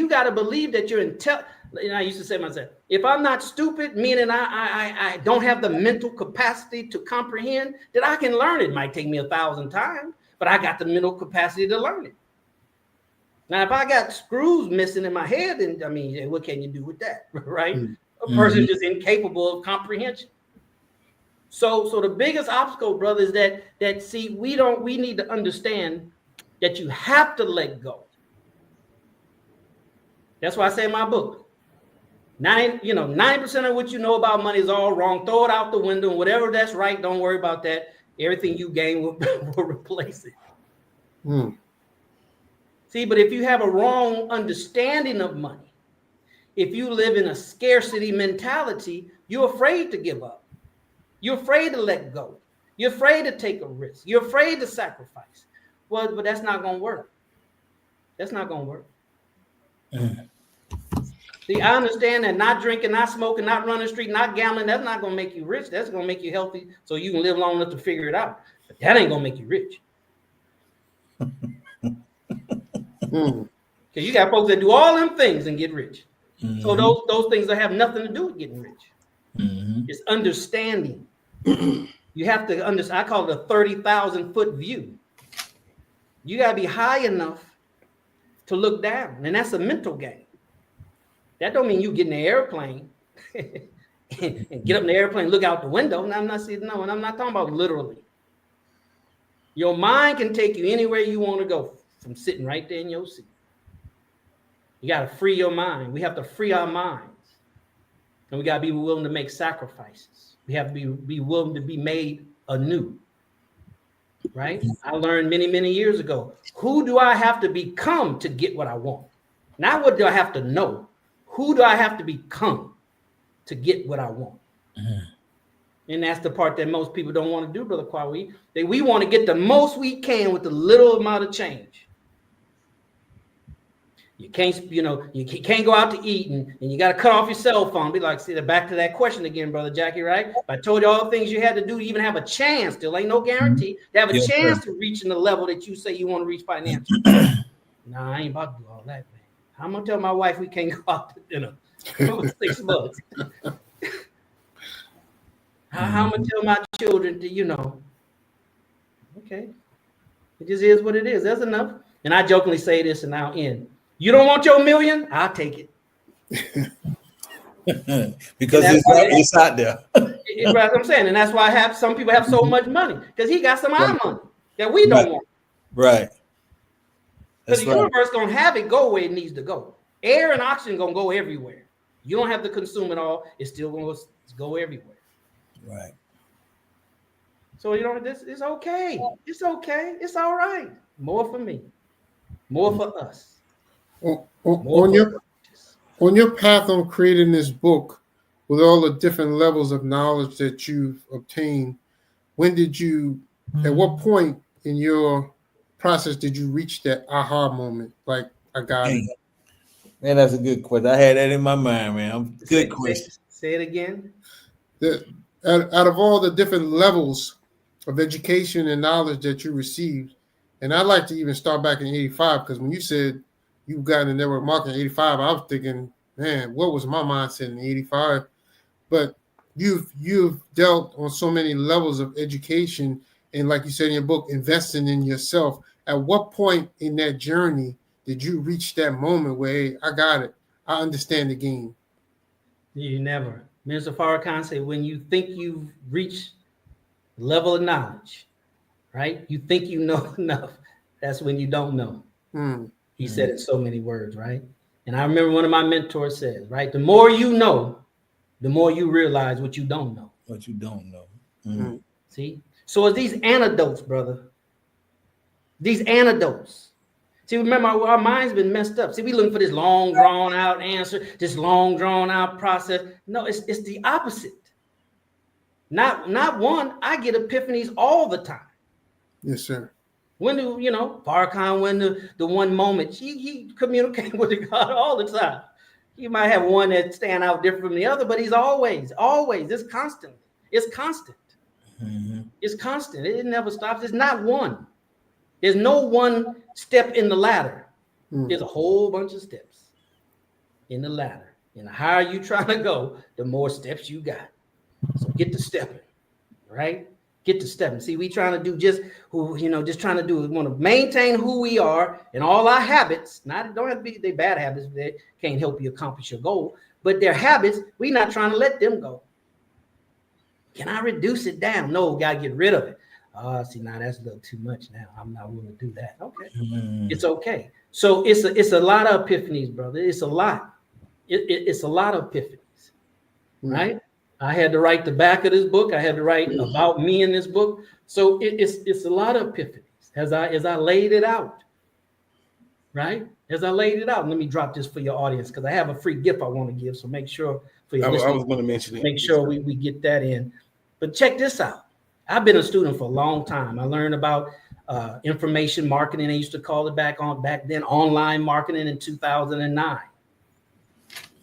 gotta believe that you're intelligent. I used to say to myself, if I'm not stupid, meaning I don't have the mental capacity to comprehend, then I can learn it. It might take me 1,000 times, but I got the mental capacity to learn it. Now, if I got screws missing in my head, then I mean, what can you do with that, right? Mm-hmm. A person is just incapable of comprehension. So the biggest obstacle, brother, is that see, we need to understand that you have to let go. That's why I say in my book, 90% of what you know about money is all wrong. Throw it out the window, and whatever that's right, don't worry about that. Everything you gain will replace it. See, but if you have a wrong understanding of money, if you live in a scarcity mentality, you're afraid to give up. You're afraid to let go. You're afraid to take a risk. You're afraid to sacrifice. Well, but that's not going to work. That's not going to work. See, I understand that not drinking, not smoking, not running the street, not gambling, that's not going to make you rich. That's going to make you healthy so you can live long enough to figure it out. But that ain't going to make you rich. Mm. Because you got folks that do all them things and get rich. Mm-hmm. So those things that have nothing to do with getting rich. Mm-hmm. It's understanding. You have to understand. I call it a 30,000 foot view. You got to be high enough to look down, and that's a mental game. That don't mean you get in the airplane and get up in the airplane, look out the window. And I'm not saying no, and I'm not talking about literally. Your mind can take you anywhere you want to go from sitting right there in your seat. You got to free your mind. We have to free our minds. And we got to be willing to make sacrifices. We have to be willing to be made anew. Right? I learned many, many years ago, who do I have to become to get what I want? Not what do I have to know. Who do I have to become to get what I want? Mm-hmm. And that's the part that most people don't want to do, Brother Kwawi. We want to get the most we can with the little amount of change. You can't, you can't go out to eat and you got to cut off your cell phone. Be like, see, back to that question again, Brother Jackie, right? If I told you all the things you had to do to even have a chance, still ain't no guarantee, to have a chance to reach in the level that you say you want to reach financially. Nah, I ain't about to do all that, man. I'm going to tell my wife we can't go out to dinner for 6 months. I'm going to tell my children to, okay, it just is what it is. That's enough. And I jokingly say this and I'll end. You don't want your million? I'll take it. Because it's out there. That's what I'm saying. And that's why some people have so much money, because he got some of our money that we don't want. Right. Because the universe going to have it go where it needs to go. Air and oxygen going to go everywhere. You don't have to consume it all. It's still going to go everywhere. Right. So, this is okay. It's okay. It's all right. More for me. More for us. On your path on creating this book, with all the different levels of knowledge that you've obtained, at what point in your process did you reach that aha moment? Like, I got it. Man, that's a good question. I had that in my mind, man. Good question. Say it again. Out of all the different levels of education and knowledge that you received, and I'd like to even start back in 85, because when you said you got in network marketing in 85, I was thinking, man, what was my mindset in 85? But you've dealt on so many levels of education, and like you said in your book, investing in yourself. At what point in that journey did you reach that moment where, hey, I got it, I understand the game? You never. Minister Farrakhan said, when you think you've reached the level of knowledge, right? You think you know enough. That's when you don't know. He said it in so many words, right? And I remember one of my mentors says, right? The more you know, the more you realize what you don't know. What you don't know. Mm-hmm. See? So it's these antidotes, brother. These antidotes. See, remember, our mind's been messed up. See, we looking for this long, drawn out answer, this long, drawn out process. No, it's the opposite. Not one. I get epiphanies all the time. Yes, sir. When do Farrakhan? When the one moment he communicates with God all the time. You might have one that stand out different from the other, but he's always. It's constant. It's constant. Mm-hmm. It's constant. It never stops. It's not one. There's no one step in the ladder. There's a whole bunch of steps in the ladder. And the higher you trying to go, the more steps you got. So get to stepping, right? Get to stepping. See, we trying to do we want to maintain who we are and all our habits. Don't have to be they bad habits. They can't help you accomplish your goal, but their habits, we not trying to let them go. Can I reduce it down? No, got to get rid of it. See, now that's a little too much now. I'm not willing to do that. Okay. It's okay. So it's a lot of epiphanies, brother. It's a lot. It's a lot of epiphanies, right? I had to write the back of this book. I had to write about me in this book. So it's a lot of epiphanies as I laid it out, right? As I laid it out. Let me drop this for your audience because I have a free gift I want to give. So make sure for your listeners, I was going to mention it. Make sure we get that in. But check this out. I've been a student for a long time. I learned about information marketing. They used to call it back then, online marketing in 2009.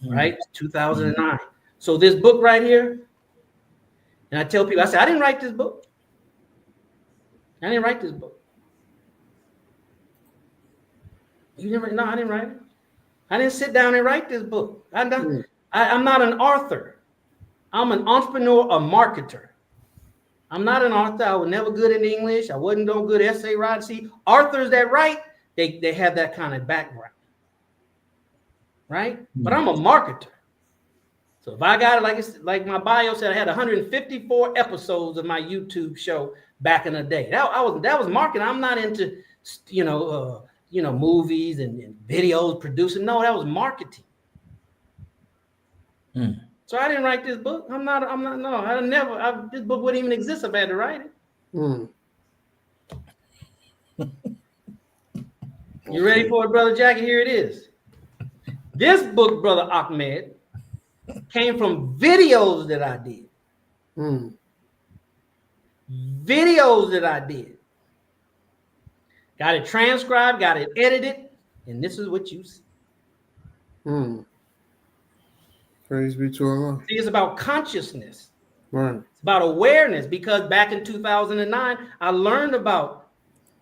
right? 2009. So this book right here, and I tell people, I say, I didn't write this book. I didn't write this book. You never? No, I didn't write it. I didn't sit down and write this book. I'm not an author. I'm an entrepreneur, a marketer. I'm not an author. I was never good in English. I wasn't no good essay writing. See, authors that write, they have that kind of background, right? But I'm a marketer. So if I got it, like my bio said, I had 154 episodes of my YouTube show back in the day. That was marketing. I'm not into movies and videos producing. No, that was marketing. So I didn't write this book. This book wouldn't even exist if I had to write it. You ready for it, Brother Jackie? Here it is. This book, Brother Ahmed, came from videos that I did. Videos that I did. Got it transcribed, got it edited, and this is what you see. Praise be to Allah. See, it's about consciousness. Right. It's about awareness, because back in 2009, I learned about,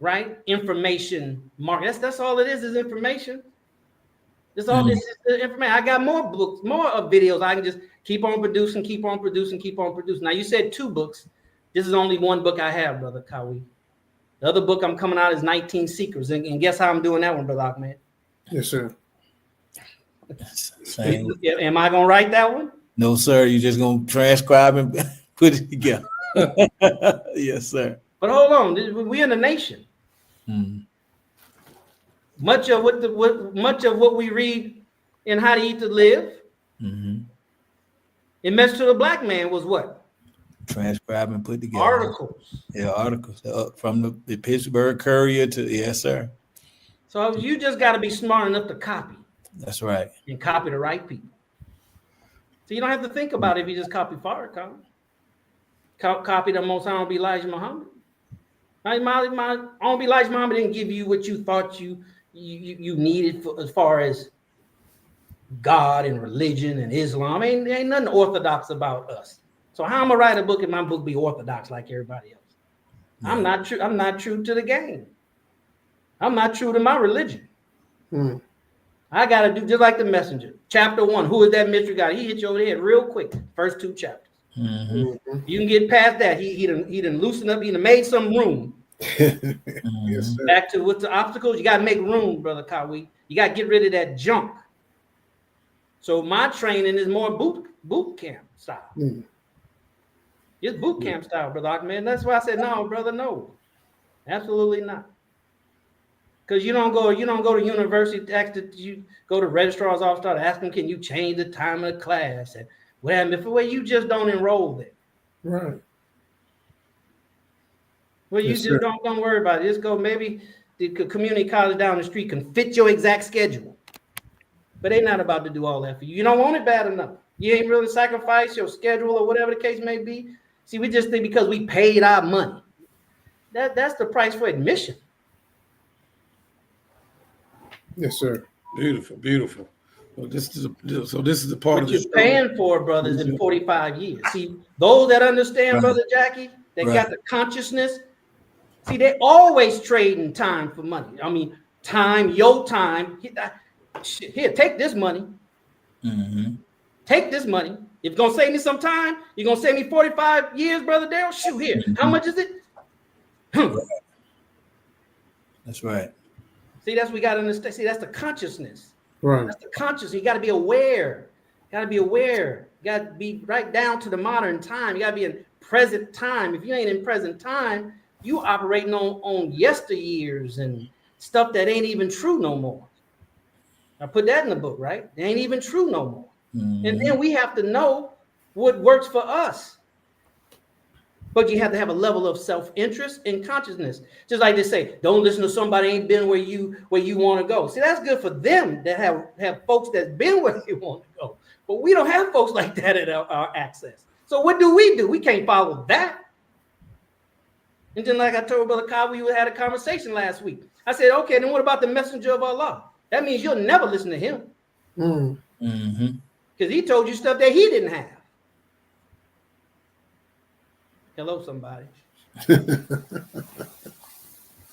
right, information marketing. That's all it is information. That's all this is, the information. I got more books, more of videos. I can just keep on producing. Now, you said 2 books. This is only 1 book I have, Brother Kawi. The other book I'm coming out is 19 Secrets. And guess how I'm doing that one, Brother Ahmed? Yes, sir. Same. Am I going to write that one? No, sir. You're just going to transcribe and put it together. Yes, sir. But hold on. We're in the nation. Much of what we read in How to Eat to Live, it messed to the black man was what? Transcribe and put together. Articles. Yeah, articles from the Pittsburgh Courier to, yes, sir. So you just got to be smart enough to copy. That's right. And copy the right people. So you don't have to think about it if you just copy Farrakhan. Copy the Most Honorable Elijah Muhammad. Honorable Elijah Muhammad didn't give you what you thought you needed as far as God and religion and Islam. There ain't nothing orthodox about us. So how am I write a book and my book be orthodox like everybody else? Yeah. I'm not true to the game. I'm not true to my religion. I got to do just like the messenger. Chapter 1, who is that mystery God? He hit you over the head real quick. First 2 chapters. You can get past that. He done loosened up. He done made some room. Yes, sir. Back to what's the obstacles. You got to make room, Brother Kawi. You got to get rid of that junk. So my training is more boot camp style. It's boot camp style, Brother Ahmed. That's why I said, no, brother, no. Absolutely not. Because you don't go to university, you go to registrar's office, start asking, can you change the time of the class? And whatever, you just don't enroll there. Right. Well, you just don't worry about it. Just go, maybe the community college down the street can fit your exact schedule. But they're not about to do all that for you. You don't want it bad enough. You ain't really sacrifice your schedule or whatever the case may be. See, we just think because we paid our money. That's the price for admission. Yes, sir. Beautiful. Well, this is the part what of you're the paying for, brothers, in 45 years. See, those that understand, Brother Jackie, that got the consciousness. See, they always trading time for money. I mean, time, your time. Here, take this money. Take this money. If you're gonna save me some time, you're gonna save me 45 years, Brother Darrell. Shoot here. How much is it? That's right. See, that's what we gotta understand. See, that's the consciousness. Right. That's the consciousness. You gotta be aware. You gotta be right down to the modern time. You gotta be in present time. If you ain't in present time, you operating on yesteryears and stuff that ain't even true no more. I put that in the book, right? They ain't even true no more. And then we have to know what works for us. But you have to have a level of self-interest and consciousness. Just like they say, don't listen to somebody ain't been where you want to go. See, that's good for them that have folks that's been where they want to go. But we don't have folks like that at our access. So what do? We can't follow that. And then like I told Brother Kyle, we had a conversation last week. I said, okay, then what about the messenger of Allah? That means you'll never listen to him. because he told you stuff that he didn't have. Hello, somebody.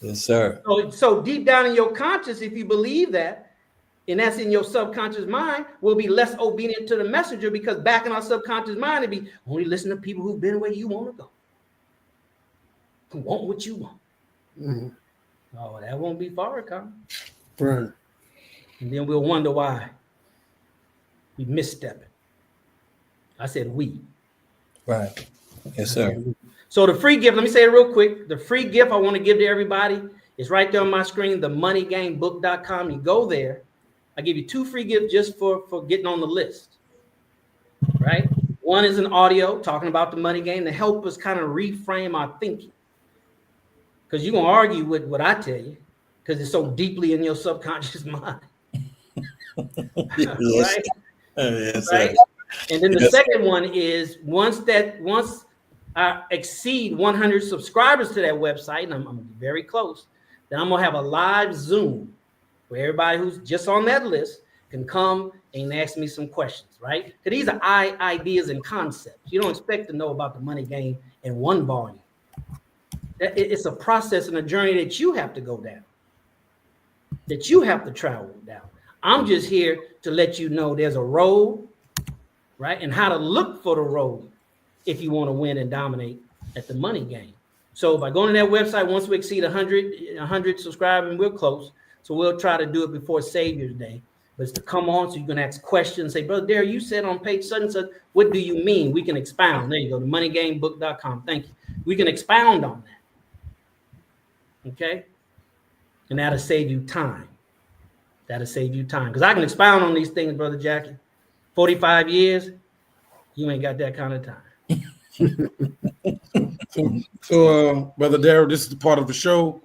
Yes, sir. So deep down in your conscious, if you believe that, and that's in your subconscious mind, we'll be less obedient to the messenger, because back in our subconscious mind, it'd be only listen to people who've been where you want to go, who want what you want. Mm-hmm. Oh, that won't be Farrakhan. Right. And then we'll wonder why we misstepping. I said we. Right. Yes, sir. So the free gift, let me say it real quick. The free gift I want to give to everybody is right there on my screen, themoneygamebook.com. You go there. I give you 2 free gifts just for getting on the list, right? One is an audio talking about the money game to help us kind of reframe our thinking. Because you're going to argue with what I tell you, because it's so deeply in your subconscious mind. Yes. Right? Yes, Right? sir. And then the Yes. second one is once I exceed 100 subscribers to that website, and I'm very close, then I'm going to have a live Zoom where everybody who's just on that list can come and ask me some questions, right? Because these are ideas and concepts. You don't expect to know about the money game in one volume. It's a process and a journey that you have to go down, that you have to travel down. I'm just here to let you know there's a road, right? And how to look for the road if you want to win and dominate at the money game. So by going to that website, once we exceed 100 subscribers, we're close. So we'll try to do it before Savior's Day. But it's to come on so you can ask questions. Say, Brother Derek, you said on page such and such, what do you mean? We can expound. There you go, themoneygamebook.com. Thank you. We can expound on that. Okay? And that'll save you time. That'll save you time. Because I can expound on these things, Brother Jackie. 45 years, you ain't got that kind of time. So, Brother Darrell, this is the part of the show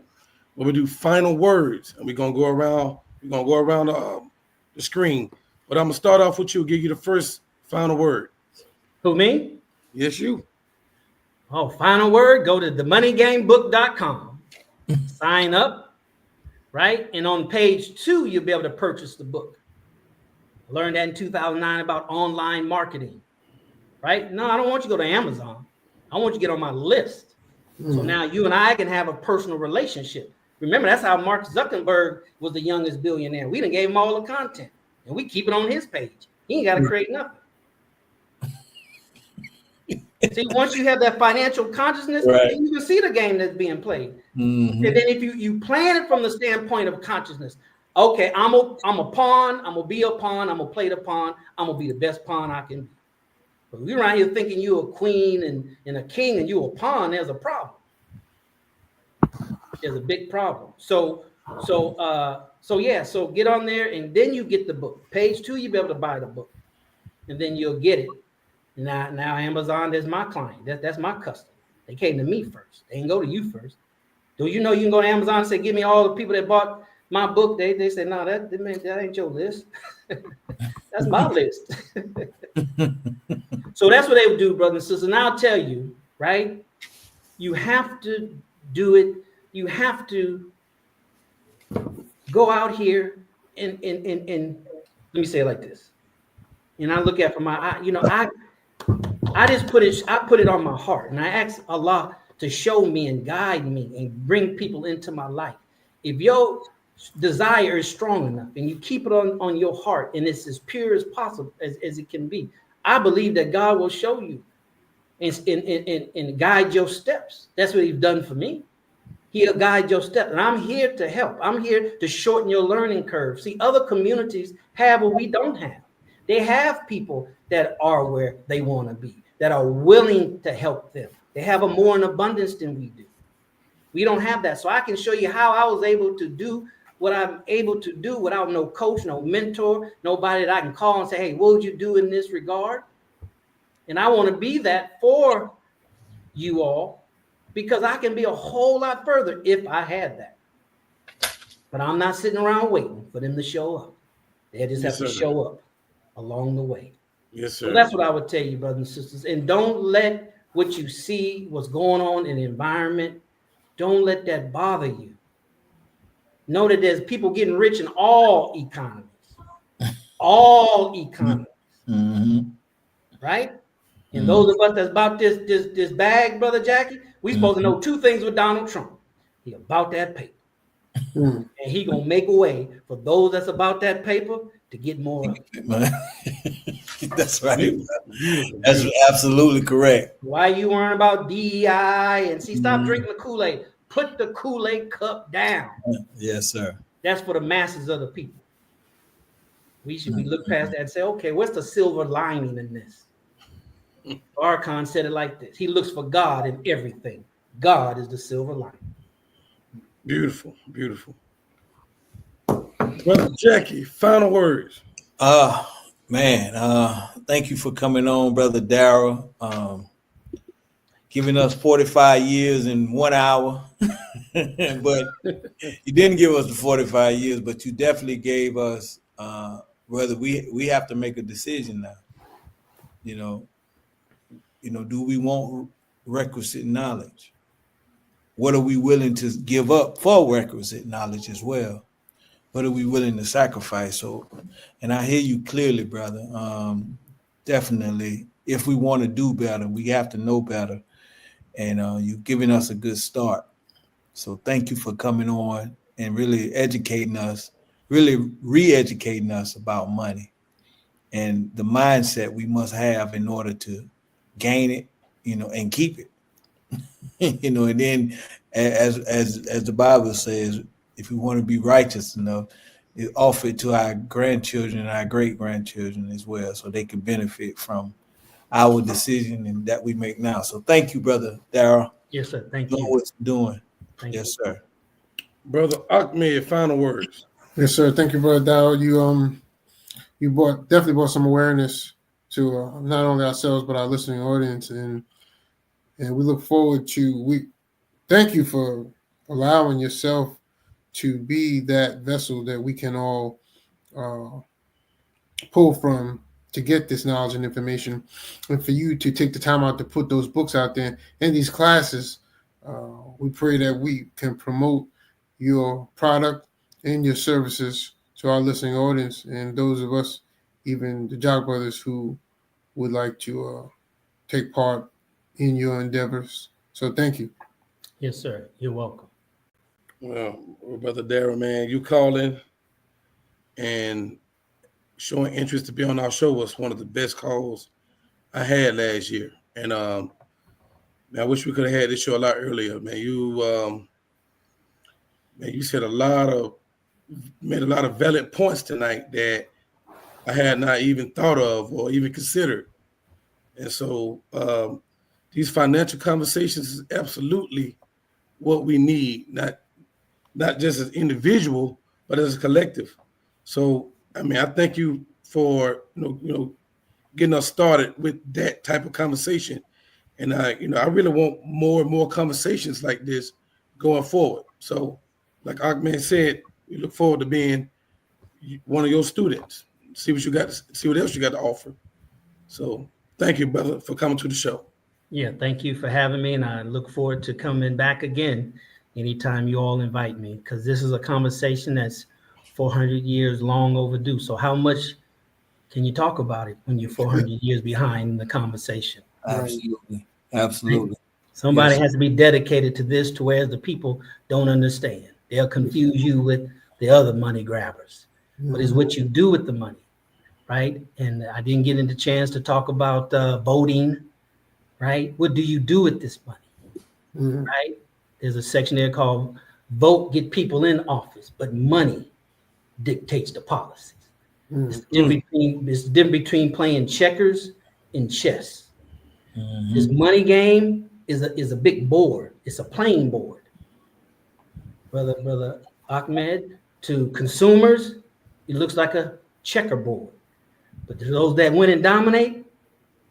where we do final words, and we're gonna go around. We're gonna go around the screen. But I'm gonna start off with you. Give you the first final word. Who, me? Yes, you. Oh, final word, go to themoneygamebook.com. Sign up, right? And on page 2, you'll be able to purchase the book. I learned that in 2009 about online marketing, right? No, I don't want you to go to Amazon. I want you to get on my list. So now you and I can have a personal relationship. Remember, that's how Mark Zuckerberg was the youngest billionaire. We done gave him all the content, and we keep it on his page. He ain't got to create nothing. See, once you have that financial consciousness, Right. then you can see the game that's being played. Mhm. And then if you plan it from the standpoint of consciousness, okay, I'm a pawn, I'm gonna be a pawn, I'm gonna play the pawn, I'm gonna be the best pawn I can be. But we around here thinking you're a queen and a king and you're a pawn, there's a problem. There's a big problem. So get on there and then you get the book. Page 2, you'll be able to buy the book. And then you'll get it. Now Amazon is my client. That's my customer. They came to me first. They didn't go to you first. Do you know you can go to Amazon and say, give me all the people that bought my book? They say, no, that ain't your list. That's my list. So that's what they would do, brothers and sisters. And I'll tell you, right? You have to do it. You have to go out here and let me say it like this. And I look at from I just put it on my heart, and I ask Allah to show me and guide me and bring people into my life. If your desire is strong enough and you keep it on your heart and it's as pure as possible as it can be, I believe that God will show you and guide your steps. That's what He's done for me. He'll guide your steps, and I'm here to help. I'm here to shorten your learning curve. See, other communities have what we don't have. They have people that are where they want to be, that are willing to help them. They have a more in abundance than we do. We don't have that. So I can show you how I was able to do what I'm able to do without no coach, no mentor, nobody that I can call and say, hey, what would you do in this regard? And I want to be that for you all because I can be a whole lot further if I had that. But I'm not sitting around waiting for them to show up. They just have to show up along the way. Yes, sir. So that's what I would tell you, brothers and sisters. And don't let what you see, what's going on in the environment, don't let that bother you. Know that there's people getting rich in all economies. All economies. Mm-hmm. right? And those of us that's about this bag, Brother Jackie, we supposed to know two things with Donald Trump. He about that paper. Mm. And he gonna make a way for those that's about that paper to get more of it. That's right. Beautiful, That's beautiful. absolutely correct. Why you worrying about DEI and see, stop drinking the Kool-Aid. Put the Kool-Aid cup down. Yes, sir. That's for the masses of the people. We should be look past that and say, okay, what's the silver lining in this? Farrakhan said it like this. He looks for God in everything. God is the silver lining. Beautiful, beautiful. Brother Jackie, final words. Man, thank you for coming on, Brother Darrell. Giving us 45 years in 1 hour. But you didn't give us the 45 years, but you definitely gave us whether we have to make a decision now. You know, do we want requisite knowledge? What are we willing to give up for requisite knowledge as well? What are we willing to sacrifice? So, and I hear you clearly, brother. Definitely, if we want to do better, we have to know better. And you've given us a good start. So thank you for coming on and really educating us, really re-educating us about money and the mindset we must have in order to gain it, and keep it. And then as the Bible says, if we want to be righteous enough, it offer it to our grandchildren and our great-grandchildren as well, so they can benefit from our decision and that we make now. So thank you, Brother Darrell. Yes, sir. Thank Doing you. what you're doing. Thank Yes, you. sir. Brother Ahmed, final words. Yes, sir. Thank you, Brother Dow. You definitely brought some awareness to not only ourselves but our listening audience, and we look forward to. We thank you for allowing yourself to be that vessel that we can all pull from to get this knowledge and information, and for you to take the time out to put those books out there in these classes. We pray that we can promote your product and your services to our listening audience and those of us, even the Jock Brothers, who would like to take part in your endeavors. So thank you. Yes, sir. You're welcome. Well, Brother Darrell, man, you calling and showing interest to be on our show was one of the best calls I had last year. And man, I wish we could have had this show a lot earlier, man. You made a lot of valid points tonight that I had not even thought of or even considered. And so these financial conversations is absolutely what we need, not just as individual, but as a collective. So, I mean, I thank you for getting us started with that type of conversation. And I really want more and more conversations like this going forward. So, like Ahmed said, we look forward to being one of your students. See what else you got to offer. So, thank you, brother, for coming to the show. Yeah, thank you for having me, and I look forward to coming back again anytime you all invite me, because this is a conversation that's 400 years long overdue. So how much can you talk about it when you're 400 years behind in the conversation? Absolutely. Absolutely. Somebody Yes. has to be dedicated to this, to where the people don't understand. They'll confuse you with the other money grabbers. But it's what you do with the money, right? And I didn't get into chance to talk about voting, right? What do you do with this money, right? There's a section there called vote, get people in office, but money dictates the policies. It's the difference between playing checkers and chess. This money game is a big board. It's a playing board. Brother Ahmed, to consumers, it looks like a checkerboard. But to those that win and dominate,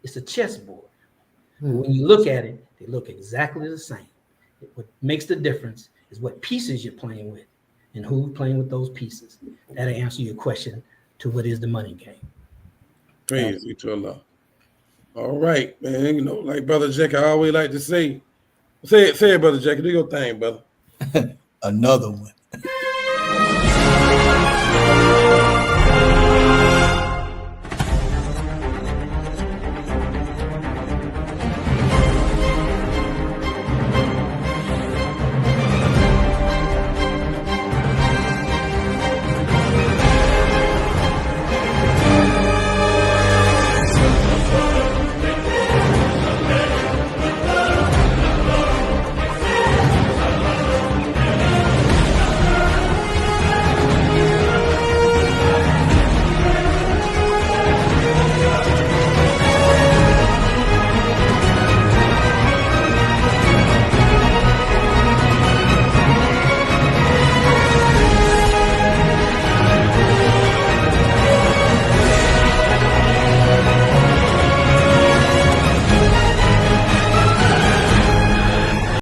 it's a chessboard. When you look at it, they look exactly the same. What makes the difference is what pieces you're playing with and who's playing with those pieces. That'll answer your question to what is the money game. Praise be to Allah. All right, man. Like Brother Jack, I always like to say it, Brother Jack. Do your thing, brother. Another one.